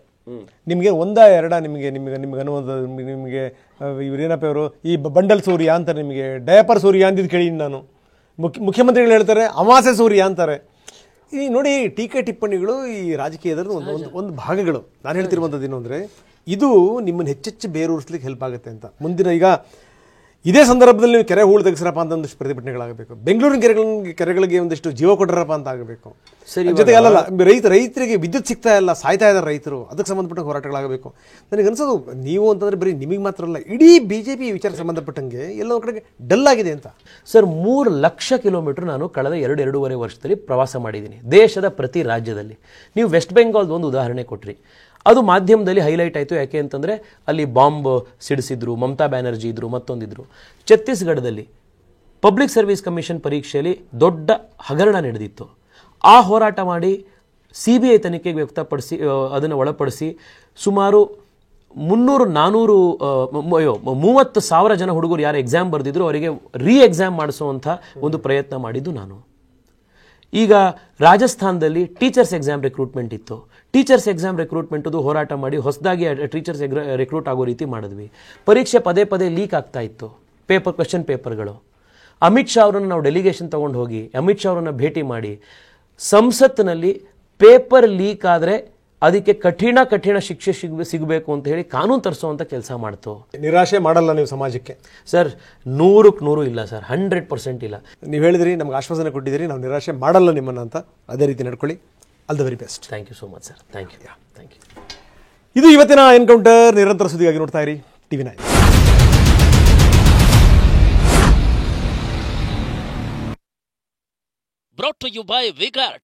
ನಿಮಗೆ ಒಂದ ಎರಡ ನಿಮಗೆ ನಿಮಗೆ ನಿಮ್ಗೆ ಅನ್ನುವಂಥ ನಿಮಗೆ ಇವ್ರೇನಪ್ಪ ಇವರು ಈ ಬಂಡಲ್ ಸೂರ್ಯ ಅಂತಾರೆ, ನಿಮಗೆ ಡಯಪರ್ ಸೂರ್ಯ ಅಂದಿದ್ದು ಕೇಳಿ ನಾನು. ಮುಖ್ಯಮಂತ್ರಿಗಳು ಹೇಳ್ತಾರೆ ಅಮಾಸೆ ಸೂರ್ಯ ಅಂತಾರೆ. ಈ ನೋಡಿ ಟೀಕೆ ಟಿಪ್ಪಣಿಗಳು ಈ ರಾಜಕೀಯದ ಒಂದು ಭಾಗಗಳು. ನಾನು ಹೇಳ್ತಿರುವಂಥದ್ದು ಏನು ಅಂದರೆ, ಇದು ನಿಮ್ಮನ್ನು ಹೆಚ್ಚೆಚ್ಚು ಬೇರೂರಿಸ್ಲಿಕ್ಕೆ ಹೆಲ್ಪ್ ಆಗುತ್ತೆ ಅಂತ. ಮುಂದಿನ ಈಗ ಇದೇ ಸಂದರ್ಭದಲ್ಲಿ ನೀವು ಕೆರೆ ಹೂಳು ತೆಗೆಸ್ರಪ್ಪ ಅಂತ ಒಂದಿಷ್ಟು ಪ್ರತಿಭಟನೆಗಳಾಗಬೇಕು, ಬೆಂಗಳೂರಿನ ಕೆರೆಗಳಿಗೆ ಒಂದಿಷ್ಟು ಜೀವ ಕೊಟ್ಟರಪ್ಪ ಅಂತ ಆಗಬೇಕು. ಜೊತೆಗೆ ಅಲ್ಲಲ್ಲ, ರೈತರಿಗೆ ವಿದ್ಯುತ್ ಸಿಗ್ತಾ ಇಲ್ಲ, ಸಾಯ್ತಾ ಇದ್ದಾರೆ ರೈತರು, ಅದಕ್ಕೆ ಸಂಬಂಧಪಟ್ಟ ಹೋರಾಟಗಳಾಗಬೇಕು. ನನಗೆ ಅನ್ಸೋದು ನೀವು ಅಂತಂದರೆ ಬರೀ ನಿಮಗೆ ಮಾತ್ರ ಅಲ್ಲ, ಇಡೀ BJP ವಿಚಾರಕ್ಕೆ ಸಂಬಂಧಪಟ್ಟಂಗೆ ಎಲ್ಲೋ ಕಡೆಗೆ ಡಲ್ ಆಗಿದೆ ಅಂತ. ಸರ್ 3 ಲಕ್ಷ ಕಿಲೋಮೀಟರ್ ನಾನು ಕಳೆದ 2-2.5 ವರ್ಷದಲ್ಲಿ ಪ್ರವಾಸ ಮಾಡಿದ್ದೀನಿ ದೇಶದ ಪ್ರತಿ ರಾಜ್ಯದಲ್ಲಿ. ನೀವು ವೆಸ್ಟ್ ಬೆಂಗಾಲ್ದು ಒಂದು ಉದಾಹರಣೆ ಕೊಟ್ರಿ, ಅದು ಮಾಧ್ಯಮದಲ್ಲಿ ಹೈಲೈಟ್ ಆಯಿತು. ಯಾಕೆ ಅಂತಂದರೆ ಅಲ್ಲಿ ಬಾಂಬ್ ಸಿಡಿಸಿದ್ರು, ಮಮತಾ ಬ್ಯಾನರ್ಜಿ ಇದ್ರು, ಮತ್ತೊಂದಿದ್ರು. ಛತ್ತೀಸ್ಗಢದಲ್ಲಿ ಪಬ್ಲಿಕ್ ಸರ್ವಿಸ್ ಕಮಿಷನ್ ಪರೀಕ್ಷೆಯಲ್ಲಿ ದೊಡ್ಡ ಹಗರಣ ನಡೆದಿತ್ತು. ಆ ಹೋರಾಟ ಮಾಡಿ CBI ತನಿಖೆಗೆ ವ್ಯಕ್ತಪಡಿಸಿ ಅದನ್ನು ಒಳಪಡಿಸಿ ಸುಮಾರು 30,000 ಜನ ಹುಡುಗರು ಯಾರು ಎಕ್ಸಾಮ್ ಬರೆದಿದ್ರು ಅವರಿಗೆ ಎಕ್ಸಾಮ್ ಮಾಡಿಸುವಂಥ ಒಂದು ಪ್ರಯತ್ನ ಮಾಡಿದ್ದು ನಾನು. ಈಗ ರಾಜಸ್ಥಾನದಲ್ಲಿ ಟೀಚರ್ಸ್ ಎಕ್ಸಾಮ್ ರಿಕ್ರೂಟ್ಮೆಂಟ್ ಇತ್ತು. ಟೀಚರ್ಸ್ ಎಕ್ಸಾಮ್ ರಿಕ್ರೂಟ್ಮೆಂಟದು ಹೋರಾಟ ಮಾಡಿ ಹೊಸದಾಗಿ ಟೀಚರ್ಸ್ ರಿಕ್ರೂಟ್ ಆಗೋ ರೀತಿ ಮಾಡಿದ್ವಿ. ಪರೀಕ್ಷೆ ಪದೇ ಲೀಕ್ ಆಗ್ತಾ ಇತ್ತು, ಕ್ವೆಶ್ಚನ್ ಪೇಪರ್ಗಳು. ಅಮಿತ್ ಶಾ ಅವರನ್ನು ನಾವು ಡೆಲಿಗೇಷನ್ ತಗೊಂಡು ಹೋಗಿ ಅಮಿತ್ ಶಾ ಅವರನ್ನು ಭೇಟಿ ಮಾಡಿ ಸಂಸತ್ತಿನಲ್ಲಿ ಪೇಪರ್ ಲೀಕ್ ಆದರೆ ಅದಕ್ಕೆ ಕಠಿಣ ಶಿಕ್ಷೆ ಸಿಗಬೇಕು ಅಂತ ಹೇಳಿ ಕಾನೂನು ತರಿಸುವಂಥ ಕೆಲಸ ಮಾಡ್ತು. ನಿರಾಶೆ ಮಾಡಲ್ಲ ನೀವು ಸಮಾಜಕ್ಕೆ? ಸರ್ 100ಕ್ಕೆ 100 ಇಲ್ಲ ಸರ್, 100% ಇಲ್ಲ. ನೀವು ಹೇಳಿದ್ರಿ, ನಮ್ಗೆ ಆಶ್ವಾಸನೆ ಕೊಟ್ಟಿದ್ದೀರಿ, ನಾವು ನಿರಾಶೆ ಮಾಡಲ್ಲ ನಿಮ್ಮನ್ನು ಅಂತ. ಅದೇ ರೀತಿ ನಡ್ಕೊಳ್ಳಿ. All the very best. Thank you so much sir. Thank you. ಇದು ಇವತ್ತಿನ ಎನ್ಕೌಂಟರ್. ನಿರಂತರ ಸುದ್ದಿಗಾಗಿ ನೋಡ್ತಾ ಇರಿ TV9. Brought to you by Vigard.